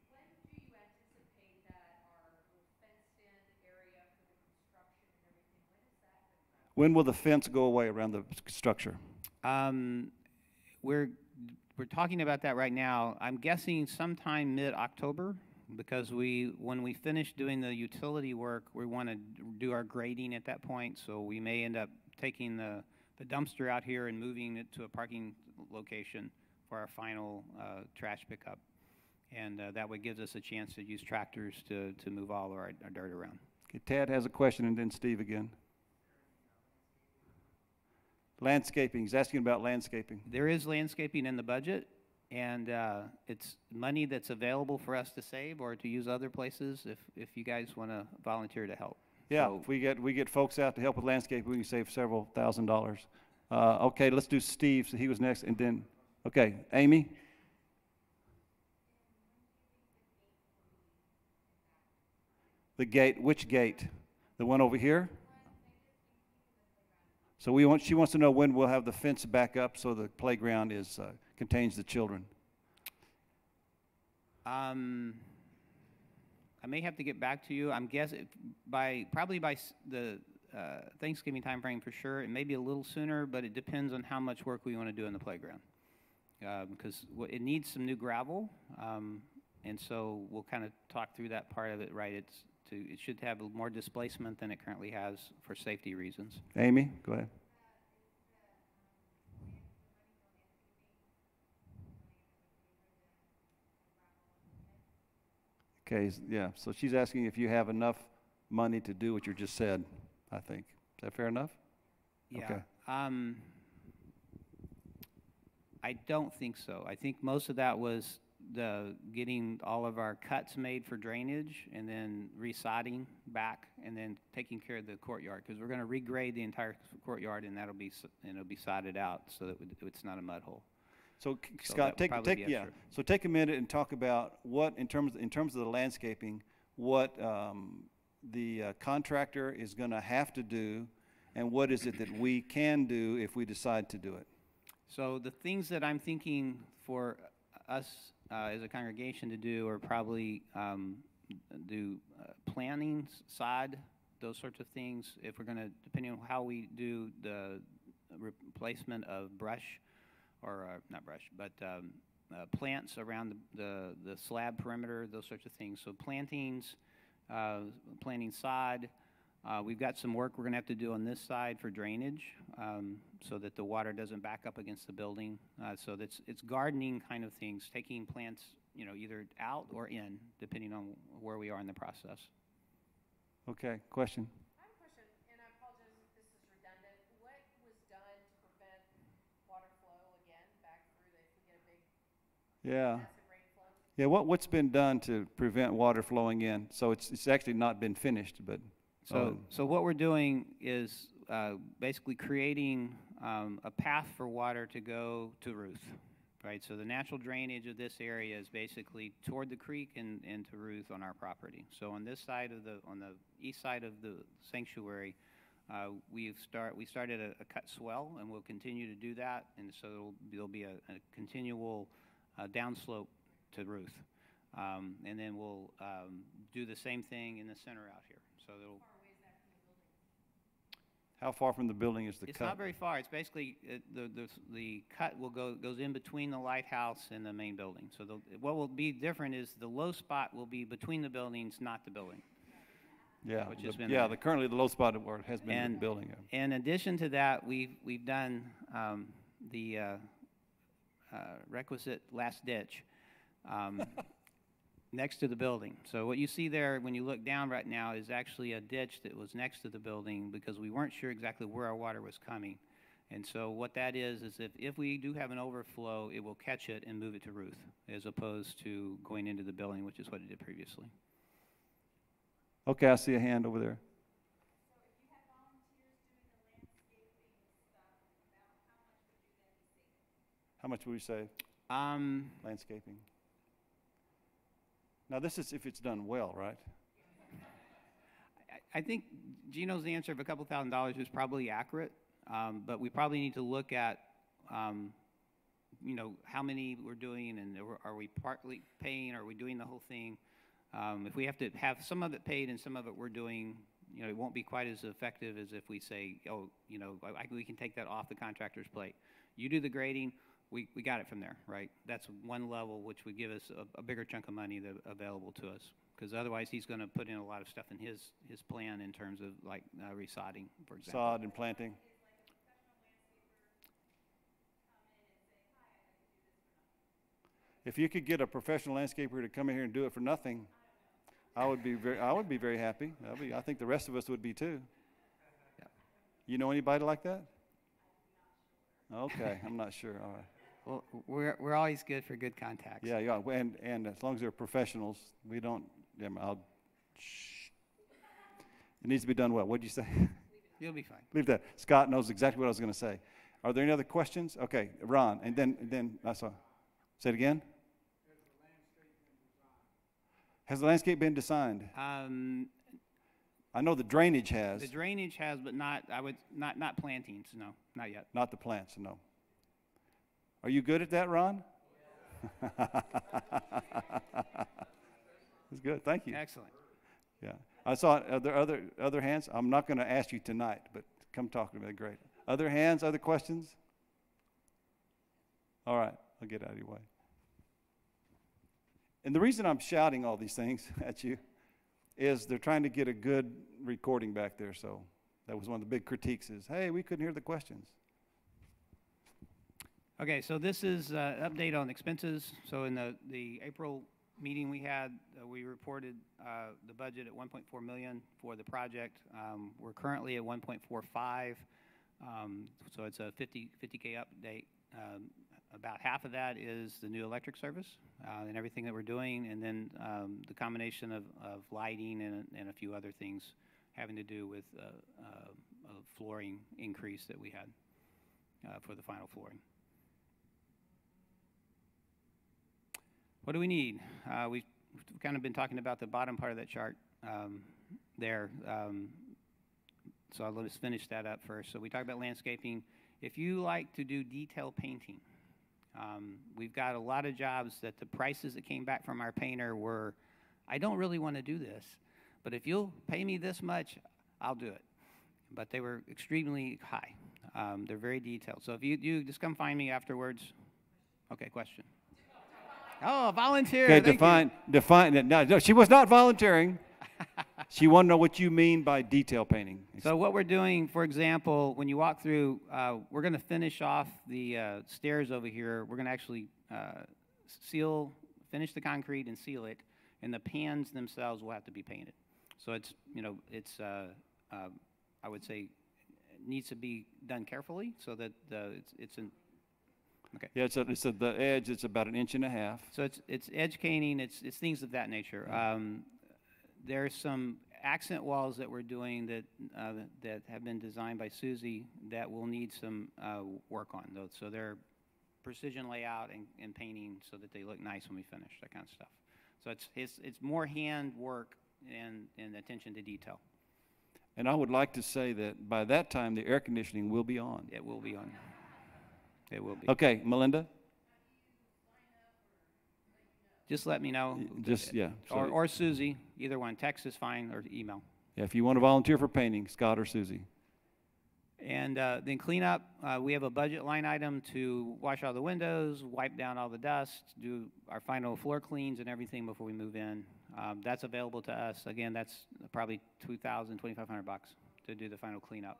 When do you anticipate that our fenced-in area for the construction and everything? When is that? When will the fence go away around the structure? We're talking about that right now. I'm guessing sometime mid-October. Because when we finish doing the utility work, we want to do our grading at that point. So we may end up taking the dumpster out here and moving it to a parking location for our final trash pickup. And that would give us a chance to use tractors to move all our dirt around. Okay, Tad has a question, and then Steve again. Landscaping. He's asking about landscaping. There is landscaping in the budget. And it's money that's available for us to save or to use other places if you guys want to volunteer to help. Yeah, so if we get folks out to help with landscaping, we can save several $1,000s. Okay, let's do Steve. So he was next, and then, okay, Amy. The gate, which gate? The one over here? So she wants to know when we'll have the fence back up so the playground contains the children. I may have to get back to you. I'm guessing probably by the Thanksgiving time frame for sure. It may be a little sooner, but it depends on how much work we want to do in the playground. Because it needs some new gravel, and so we'll kind of talk through that part of it, right? It should have more displacement than it currently has for safety reasons. Amy, go ahead. Okay, yeah, so she's asking if you have enough money to do what you just said, I think. Is that fair enough? Yeah. Okay. I don't think so. I think most of that was getting all of our cuts made for drainage and then resodding back and then taking care of the courtyard, because we're going to regrade the entire courtyard, and it'll be sodded out so that it's not a mud hole. So Scott, take a minute and talk about what in terms of the landscaping, what the contractor is going to have to do, and what is it that we can do if we decide to do it. So the things that I'm thinking for us as a congregation to do are probably do planning, sod, those sorts of things. If we're going to, depending on how we do the replacement of brush, or not brush, but plants around the slab perimeter, those sorts of things. So plantings, planting sod. We've got some work we're going to have to do on this side for drainage, so that the water doesn't back up against the building. So it's gardening kind of things, taking plants, either out or in, depending on where we are in the process. Okay, question. I have a question, and I apologize if this is redundant. What was done to prevent water flow again back through if we get a big massive rainflow? Yeah, what's been done to prevent water flowing in? So it's actually not been finished, but. So what we're doing is basically creating a path for water to go to Ruth, right? So the natural drainage of this area is basically toward the creek and to Ruth on our property. So on this side on the east side of the sanctuary, we started a cut swell, and we'll continue to do that, and so there'll be a continual downslope to Ruth, and then we'll do the same thing in the center out here. So it'll. How far from the building is the cut? It's not very far. It's basically the cut goes in between the lighthouse and the main building. So what will be different is the low spot will be between the buildings, not the building. Yeah, currently the low spot has been the building. Yeah. In addition to that, we've done the requisite last ditch next to the building. So what you see there when you look down right now is actually a ditch that was next to the building, because we weren't sure exactly where our water was coming. And so what that is if we do have an overflow, it will catch it and move it to Ruth, as opposed to going into the building, which is what it did previously. Okay, I see a hand over there. So if you had volunteers doing the landscaping stuff, about how much would you then be saving? How much would we save? Landscaping. Now, this is if it's done well, right? I think Gino's answer of a couple $1,000s is probably accurate, but we probably need to look at, how many we're doing, and are we partly paying, are we doing the whole thing? If we have to have some of it paid and some of it we're doing, it won't be quite as effective as if we say, we can take that off the contractor's plate. You do the grading. We got it from there, right? That's one level, which would give us a bigger chunk of money available to us, because otherwise he's going to put in a lot of stuff in his plan in terms of like resodding, for example. Sod and planting. If you could get a professional landscaper to come in here and do it for nothing, I would be very happy. I think the rest of us would be too. Yeah. You know anybody like that? Okay, I'm not sure. All right. Well, we're always good for good contacts. Yeah, and as long as they're professionals, we don't. Yeah, shh. It needs to be done well. What did you say? You'll be fine. Leave that. Scott knows exactly what I was going to say. Are there any other questions? Okay, Ron, and then I saw. Say it again. Has the landscape been designed? I know the drainage has. The drainage has, but not plantings. No, not yet. Not the plants. No. Are you good at that, Ron? It's good. Thank you. Excellent. Yeah. I saw other hands. I'm not going to ask you tonight, but come talk to me. Great. Other hands, other questions? All right. I'll get out of your way. And the reason I'm shouting all these things at you is they're trying to get a good recording back there. So that was one of the big critiques is, hey, we couldn't hear the questions. Okay, so this is an update on expenses. So in the April meeting we had, we reported the budget at 1.4 million for the project. We're currently at 1.45, so it's a 50K update. About half of that is the new electric service and everything that we're doing, and then the combination of lighting and a few other things having to do with a flooring increase that we had for the final flooring. What do we need? We've kind of been talking about the bottom part of that chart there. So let us finish that up first. So we talked about landscaping. If you like to do detail painting, we've got a lot of jobs that the prices that came back from our painter were, I don't really want to do this, but if you'll pay me this much, I'll do it. But they were extremely high. They're very detailed. So if you just come find me afterwards. Okay, question. Oh, volunteer. Okay, define it. No, she was not volunteering. She wanted to know what you mean by detail painting. So what we're doing, for example, when you walk through, we're going to finish off the stairs over here. We're going to actually finish the concrete and seal it, and the pans themselves will have to be painted. So it's, I would say, it needs to be done carefully so that it's in. Okay. Yeah, it's the edge. It's about 1.5 inches. So it's edge caning. It's things of that nature. There's some accent walls that we're doing that have been designed by Susie that will need some work on those. So they're precision layout and painting so that they look nice when we finish, that kind of stuff. So it's more hand work and attention to detail. And I would like to say that by that time the air conditioning will be on. It will be on. It will be. Okay, Melinda? Just let me know. Yeah. Or Susie, either one. Text is fine, or email. Yeah, if you want to volunteer for painting, Scott or Susie. And then cleanup, we have a budget line item to wash all the windows, wipe down all the dust, do our final floor cleans and everything before we move in. That's available to us. Again, that's probably $2,000, $2,500 to do the final cleanup.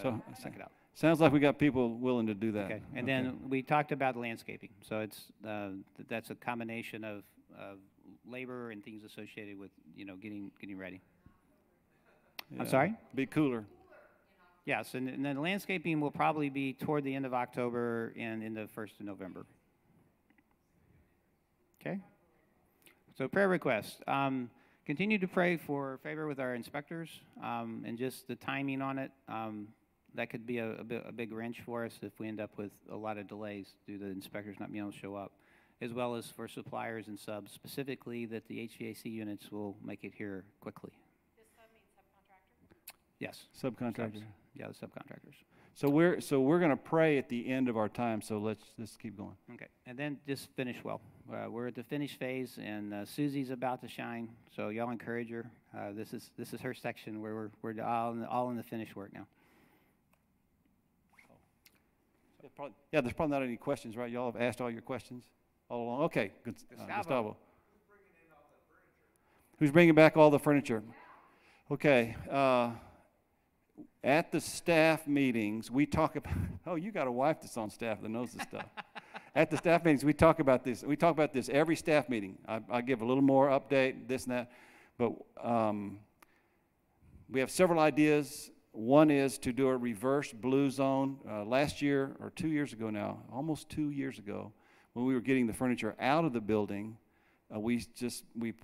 So check it out. Sounds like we got people willing to do that. Okay, and then we talked about landscaping. So it's that's a combination of labor and things associated with getting ready. Yeah. I'm sorry? Be cooler. Yes, and then landscaping will probably be toward the end of October and in the 1st of November. Okay? So prayer requests. Continue to pray for favor with our inspectors and just the timing on it. That could be a big wrench for us if we end up with a lot of delays due to the inspectors not being able to show up, as well as for suppliers and subs, specifically that the HVAC units will make it here quickly. Does sub mean subcontractor? Yes. Subcontractor. Subs. Yeah, the subcontractors. So we're going to pray at the end of our time. So let's keep going. Okay, and then just finish well. We're at the finish phase, and Susie's about to shine. So y'all encourage her. This is her section where we're all in the finish work now. Yeah, there's probably not any questions, right? Y'all have asked all your questions all along. Okay, good. Gustavo. Who's bringing back all the furniture? Okay. At the staff meetings, we talk about. Oh, you got a wife that's on staff that knows this stuff. At the staff meetings, we talk about this. We talk about this every staff meeting. I give a little more update, this and that, but we have several ideas. One is to do a reverse blue zone. Last year, or 2 years ago now, almost 2 years ago, when we were getting the furniture out of the building, we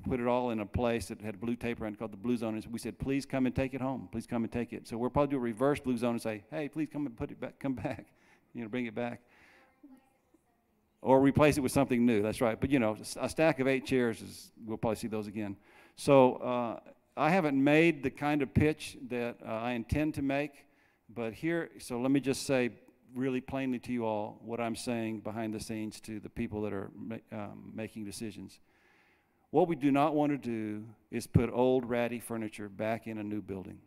put it all in a place that had blue tape around it called the blue zone. And we said, please come and take it home. Please come and take it. So we'll probably do a reverse blue zone and say, hey, please come and put it back, come back, bring it back. Or replace it with something new. That's right. But a stack of 8 chairs we'll probably see those again. So I haven't made the kind of pitch that I intend to make, but so let me just say really plainly to you all what I'm saying behind the scenes to the people that are making decisions. What we do not want to do is put old ratty furniture back in a new building,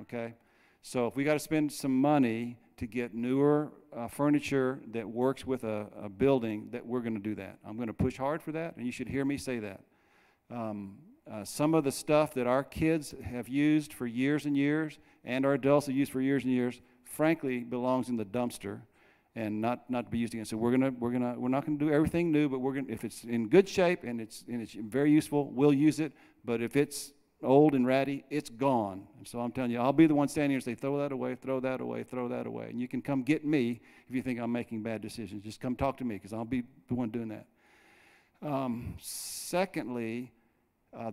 okay? So if we got to spend some money to get newer furniture that works with a building, that we're going to do that. I'm going to push hard for that, and you should hear me say that. Some of the stuff that our kids have used for years and years, and our adults have used for years and years, frankly, belongs in the dumpster and not to be used again. So we're not going to do everything new, but if it's in good shape and it's very useful, we'll use it. But if it's old and ratty, it's gone. And so I'm telling you, I'll be the one standing here and say, throw that away, throw that away, throw that away. And you can come get me if you think I'm making bad decisions. Just come talk to me, because I'll be the one doing that. Secondly,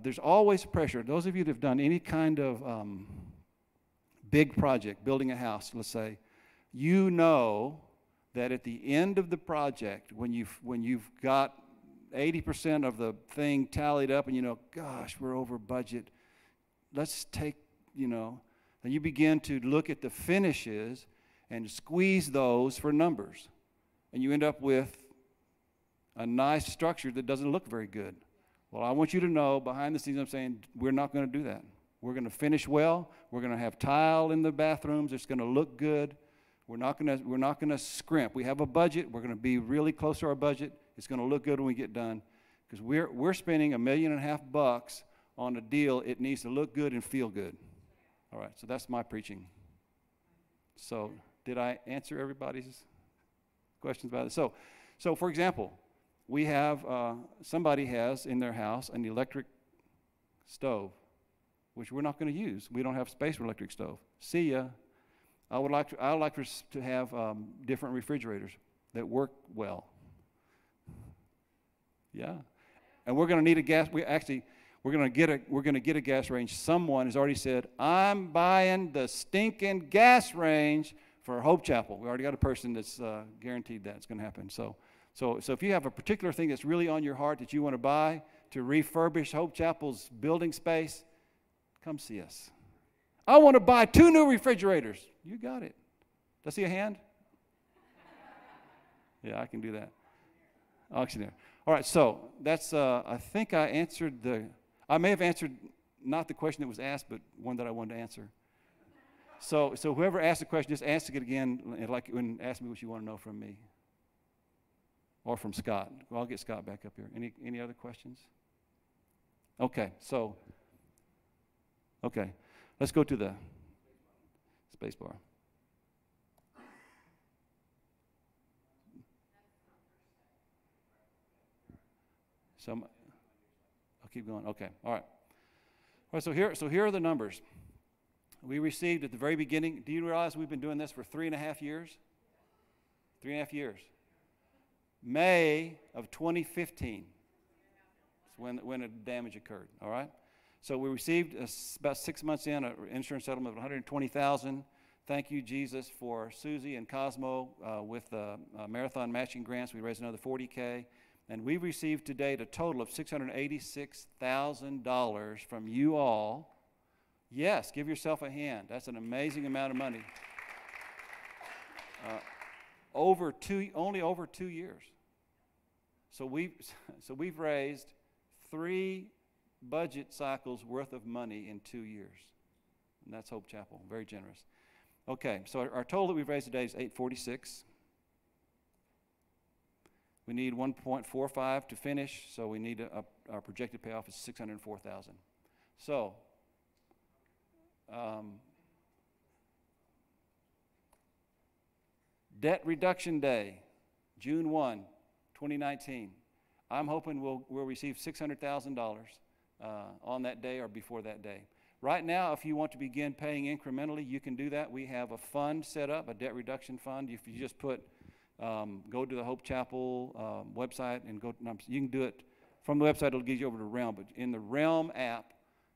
there's always pressure. Those of you that have done any kind of big project, building a house, let's say, you know that at the end of the project, when you've got 80% of the thing tallied up and you know, gosh, we're over budget, let's take, then you begin to look at the finishes and squeeze those for numbers. And you end up with a nice structure that doesn't look very good. Well, I want you to know, behind the scenes, I'm saying we're not going to do that. We're going to finish well. We're going to have tile in the bathrooms. It's going to look good. We're not going to scrimp. We have a budget. We're going to be really close to our budget. It's going to look good when we get done, because we're spending $1.5 million on a deal. It needs to look good and feel good. All right. So that's my preaching. So did I answer everybody's questions about it? So for example, we have somebody has in their house an electric stove, which we're not going to use. We don't have space for electric stove. See ya. I would like to have different refrigerators that work well. Yeah, and we're going to need a gas. We're going to get a gas range. Someone has already said, I'm buying the stinking gas range for Hope Chapel. We already got a person that's guaranteed that it's going to happen. So if you have a particular thing that's really on your heart that you want to buy to refurbish Hope Chapel's building space, come see us. I want to buy 2 new refrigerators. You got it. Does I see a hand? Yeah, I can do that. Auctioneer. All right, so that's, I think I answered I may have answered not the question that was asked, but one that I wanted to answer. So whoever asked the question, just ask it again, and ask me what you want to know from me. Or from Scott. Well, I'll get Scott back up here. Any other questions? Okay, let's go to the space bar. I'll keep going. Okay, all right. All right, so here are the numbers. We received at the very beginning, do you realize we've been doing this for 3.5 years? 3.5 years. May of 2015 is when a damage occurred, all right? So we received, about 6 months in, an insurance settlement of $120,000. Thank you, Jesus, for Susie and Cosmo with the marathon matching grants. We raised another $40K. And we've received to date a total of $686,000 from you all. Yes, give yourself a hand. That's an amazing amount of money. Only over 2 years. So we've raised 3 budget cycles worth of money in 2 years. And that's Hope Chapel. Very generous. Okay, so our total that we've raised today is $846. We need 1.45 to finish, so we need our projected payoff is $604,000. So debt reduction day, June 1, 2019. I'm hoping we'll receive $600,000 on that day or before that day. Right now, if you want to begin paying incrementally, you can do that. We have a fund set up, a debt reduction fund. If you just go to the Hope Chapel website and you can do it from the website. It'll get you over to Realm. But in the Realm app,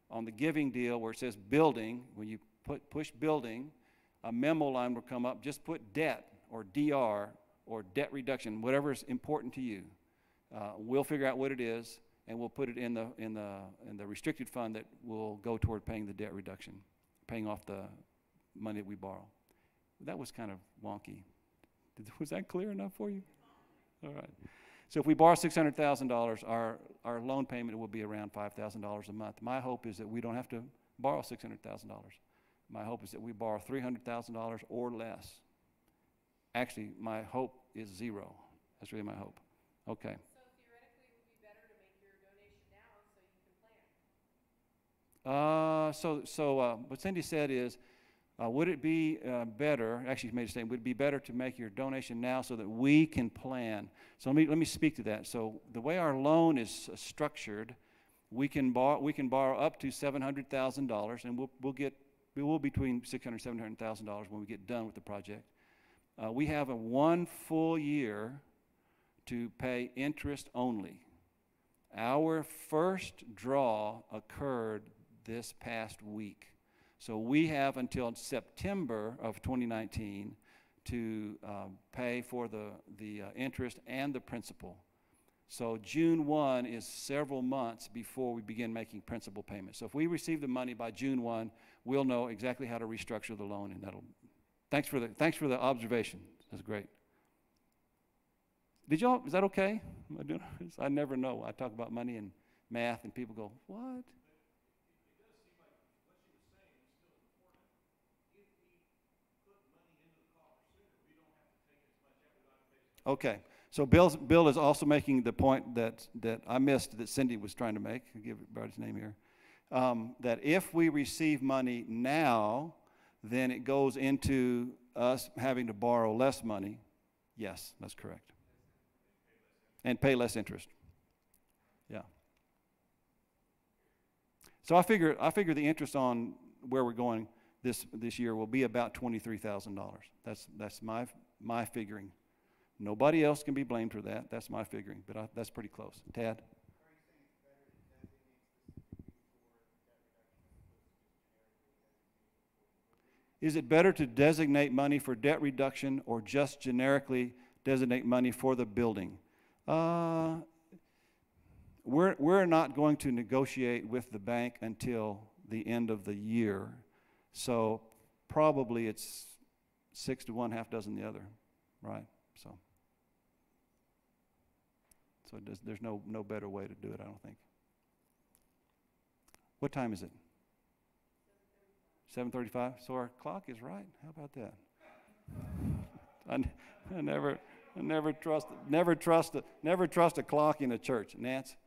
on the giving deal where it says building, when you push building, a memo line will come up. Just put debt or DR or debt reduction, whatever is important to you. We'll figure out what it is, and we'll put it in the restricted fund that will go toward paying the debt reduction, paying off the money that we borrow. That was kind of wonky. Was that clear enough for you? All right. So if we borrow $600,000, our loan payment will be around $5,000 a month. My hope is that we don't have to borrow $600,000. My hope is that we borrow $300,000 or less. Actually, my hope is zero. That's really my hope. Okay. So theoretically, it would be better to make your donation now so you can plan. What Cindy said is, would it be better, actually she made a statement, would it be better to make your donation now so that we can plan? So let me speak to that. So the way our loan is structured, we can borrow up to $700,000, and we will be between $600,000 and $700,000 when we get done with the project. We have a 1 full year to pay interest only. Our first draw occurred this past week. So we have until September of 2019 to pay for the interest and the principal. So June 1 is several months before we begin making principal payments. So if we receive the money by June 1, we'll know exactly how to restructure the loan, and thanks for the observation. That's great. Is that okay? I never know. I talk about money and math, and people go, what? Okay, so Bill is also making the point that I missed that Cindy was trying to make. I'll give everybody's name here. That if we receive money now, then it goes into us having to borrow less money. Yes, that's correct. And pay less interest. Yeah. So I figure the interest on where we're going this year will be about $23,000. That's my figuring. Nobody else can be blamed for that. That's my figuring, but that's pretty close. Tad? Is it better to designate money for debt reduction or just generically designate money for the building? We're not going to negotiate with the bank until the end of the year, so probably it's 6 to 1, half dozen the other, right? So there's no better way to do it, I don't think. What time is it? 7:35. So our clock is right. How about that? I never trust a clock in a church. Nance? This is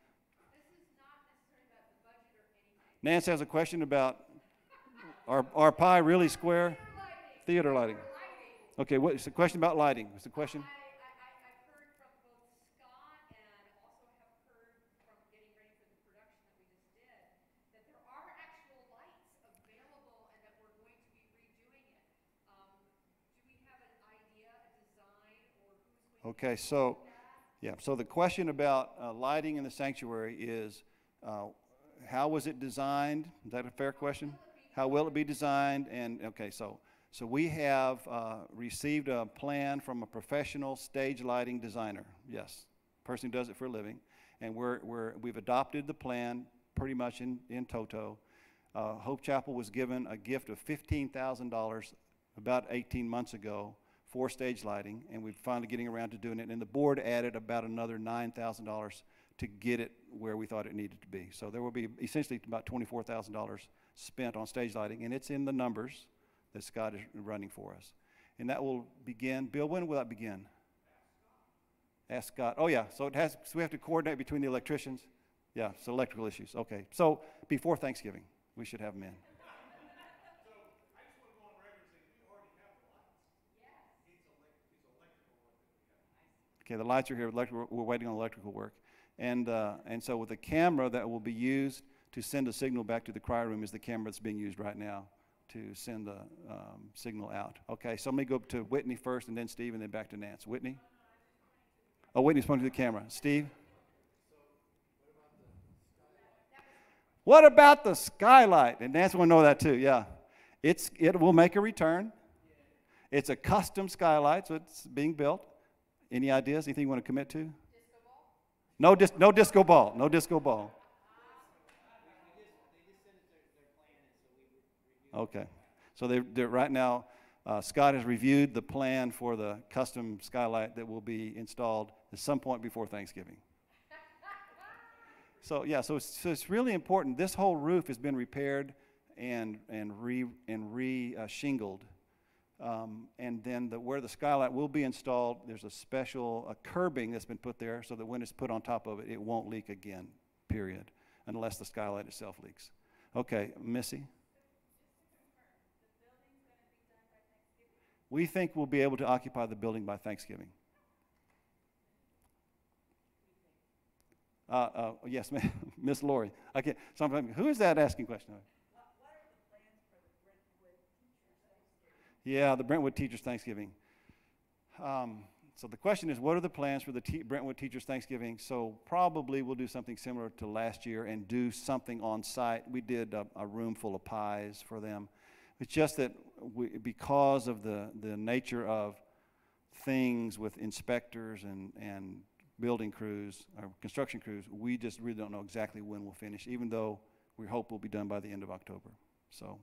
not necessarily about the budget or anything. Nance has a question about our pie really square? Theater lighting. Okay, what's the question about lighting? What's the question? I've heard from both Scott and also have heard from getting ready for the production that we just did that there are actual lights available and that we're going to be redoing it. Do we have an idea, a design, or who's going Okay, to so do that? yeah, so the question about lighting in the sanctuary is how was it designed? Is that a fair question? How will it be designed? And okay, so we have received a plan from a professional stage lighting designer. Yes, person who does it for a living, and we've adopted the plan pretty much in toto. Hope Chapel was given a gift of $15,000 about 18 months ago for stage lighting, and we're finally getting around to doing it. And the board added about another $9,000 to get it where we thought it needed to be. So there will be essentially about $24,000 spent on stage lighting, and it's in the numbers that Scott is running for us. And that will begin. Bill, when will that begin? Ask Scott. Oh, yeah. So we have to coordinate between the electricians. Yeah, so electrical issues. Okay. So before Thanksgiving, we should have them in. Okay, the lights are here. We're waiting on electrical work. And so with the camera that will be used to send a signal back to the cry room is the camera that's being used right now to send the signal out. Okay, so let me go up to Whitney first, and then Steve, and then back to Nance. Whitney? Oh, Whitney's pointing to the camera. Steve? What about the skylight? And Nance will know that too, yeah. It will make a return. It's a custom skylight, so it's being built. Any ideas? Anything you want to commit to? Disco ball? No disco ball. No disco ball. Okay. So they're right now, Scott has reviewed the plan for the custom skylight that will be installed at some point before Thanksgiving. So yeah, so it's really important. This whole roof has been repaired and shingled, and then where the skylight will be installed, there's a special curbing that's been put there so that when it's put on top of it, it won't leak again. Period, unless the skylight itself leaks. Okay, Missy. We think we'll be able to occupy the building by Thanksgiving. Yes, Miss Lori. Okay, who is that asking question? What are the plans for the Brentwood Teachers Thanksgiving? Yeah, the Brentwood Teachers Thanksgiving. So the question is, what are the plans for the Brentwood Teachers Thanksgiving? So probably we'll do something similar to last year and do something on site. We did a room full of pies for them. It's just that because of the nature of things with inspectors and building crews or construction crews, we just really don't know exactly when we'll finish, even though we hope we'll be done by the end of October. So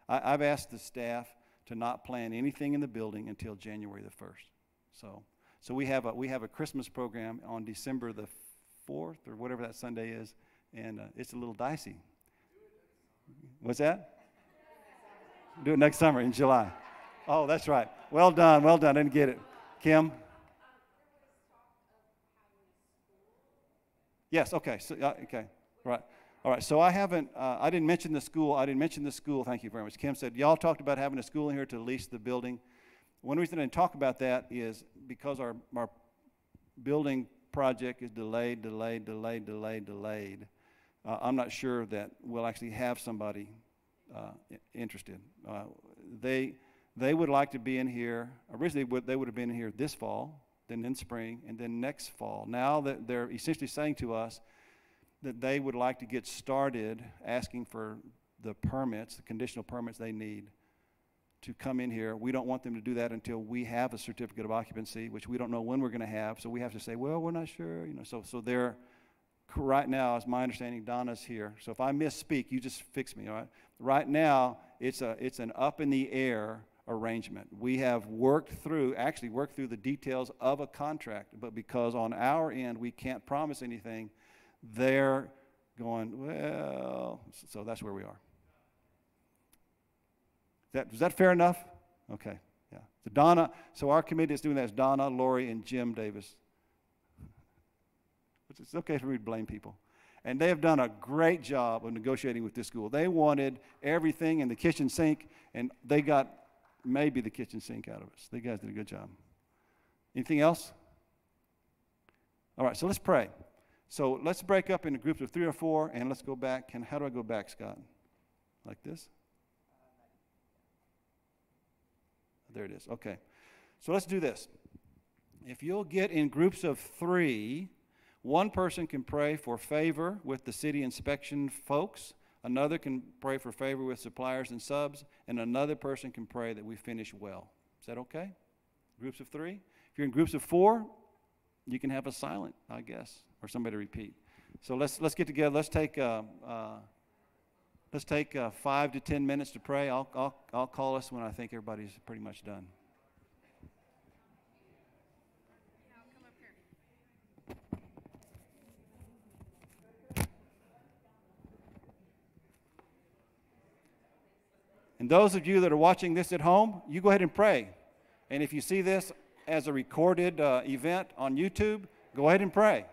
I've asked the staff to not plan anything in the building until January the 1st. So we have a Christmas program on December the 4th or whatever that Sunday is, and it's a little dicey. What's that? Do it next summer in July. Oh, that's right. Well done. Well done. I didn't get it. Kim? Yes, okay. So, okay. Right. All right. So I didn't mention the school. Thank you very much. Kim said, y'all talked about having a school in here to lease the building. One reason I didn't talk about that is because our building project is delayed. I'm not sure that we'll actually have somebody interested. They would like to be in here. Originally, they would have been in here this fall, then in spring, and then next fall. Now that they're essentially saying to us that they would like to get started asking for the permits, the conditional permits they need to come in here. We don't want them to do that until we have a certificate of occupancy, which we don't know when we're going to have. So we have to say, well, we're not sure. So they're right now, as my understanding, Donna's here. So if I misspeak, you just fix me, all right? Right now, it's an up in the air arrangement. We have worked through the details of a contract, but because on our end we can't promise anything, they're going, well, so that's where we are. Is that fair enough? Okay, yeah. So our committee is doing that is Donna, Lori, and Jim Davis. It's okay for me to blame people. And they have done a great job of negotiating with this school. They wanted everything in the kitchen sink, and they got maybe the kitchen sink out of us. They guys did a good job. Anything else? All right, so let's pray. So let's break up into groups of 3 or 4, and let's go back. How do I go back, Scott? Like this? There it is. Okay. So let's do this. If you'll get in groups of 3, one person can pray for favor with the city inspection folks, another can pray for favor with suppliers and subs, and another person can pray that we finish well. Is that okay? Groups of 3? If you're in groups of 4, you can have a silent, I guess, or somebody repeat. So let's get together. Let's take 5 to 10 minutes to pray. I'll call us when I think everybody's pretty much done. And those of you that are watching this at home, you go ahead and pray. And if you see this as a recorded event on YouTube, go ahead and pray.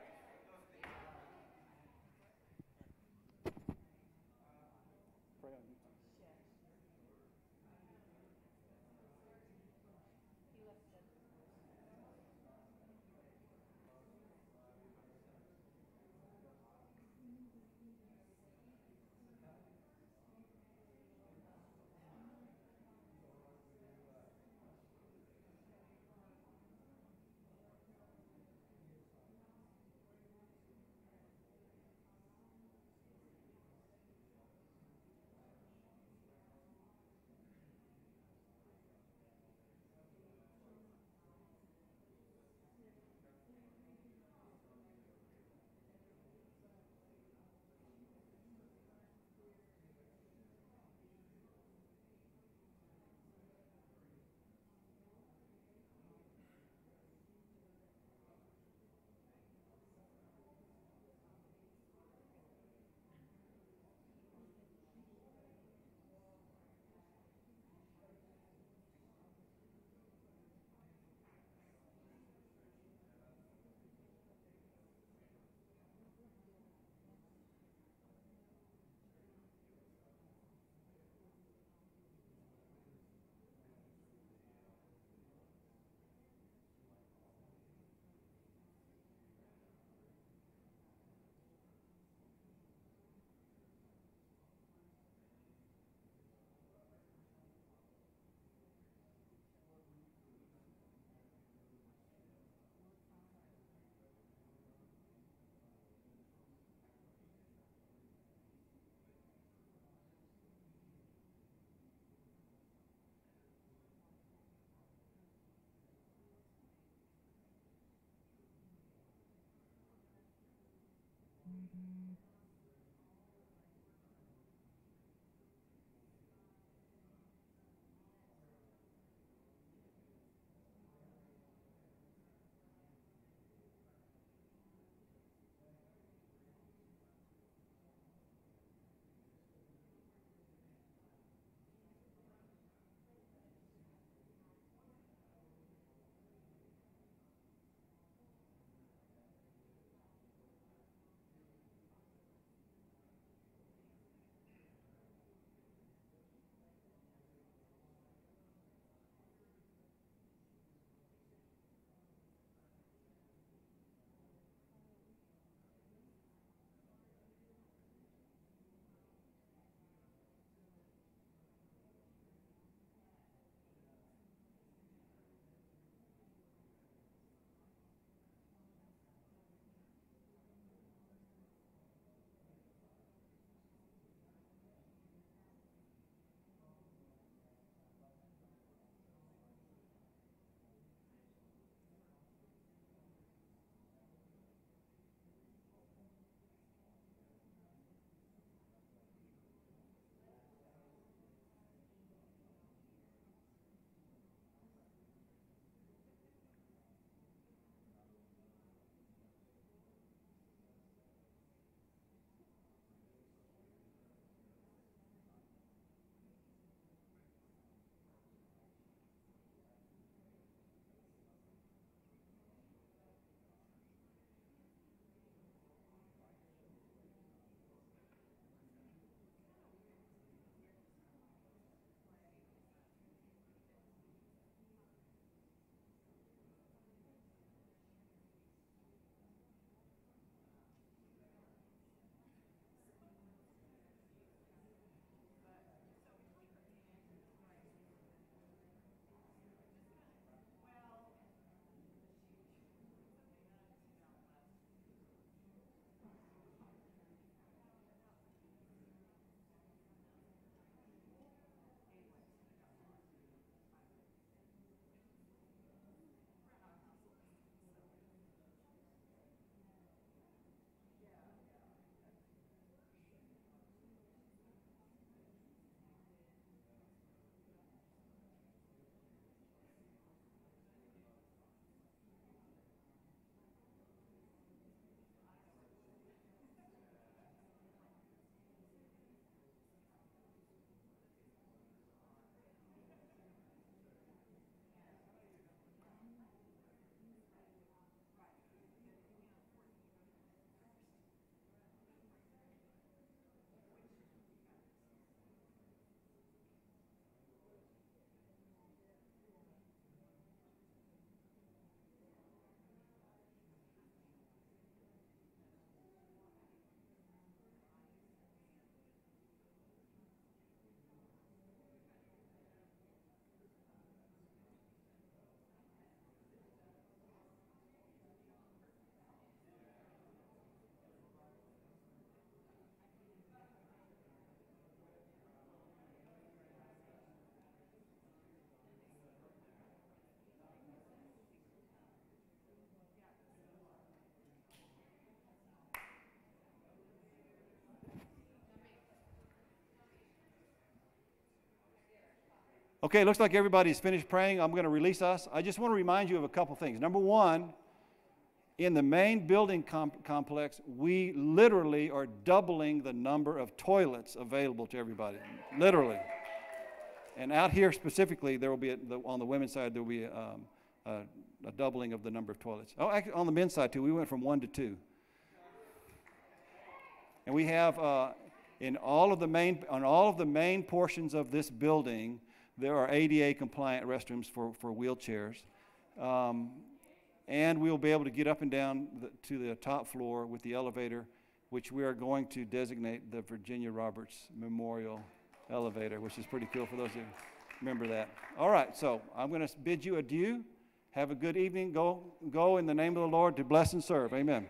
Okay, looks like everybody's finished praying. I'm going to release us. I just want to remind you of a couple things. Number one, in the main building complex, we literally are doubling the number of toilets available to everybody. Literally. And out here specifically, there will be, on the women's side, there will be a doubling of the number of toilets. Oh, actually, on the men's side, too, we went from 1 to 2. And we have, on all of the main portions of this building, there are ADA compliant restrooms for wheelchairs. And we will be able to get up and down to the top floor with the elevator, which we are going to designate the Virginia Roberts Memorial Elevator, which is pretty cool for those who remember that. All right, so I'm going to bid you adieu. Have a good evening. Go in the name of the Lord to bless and serve. Amen.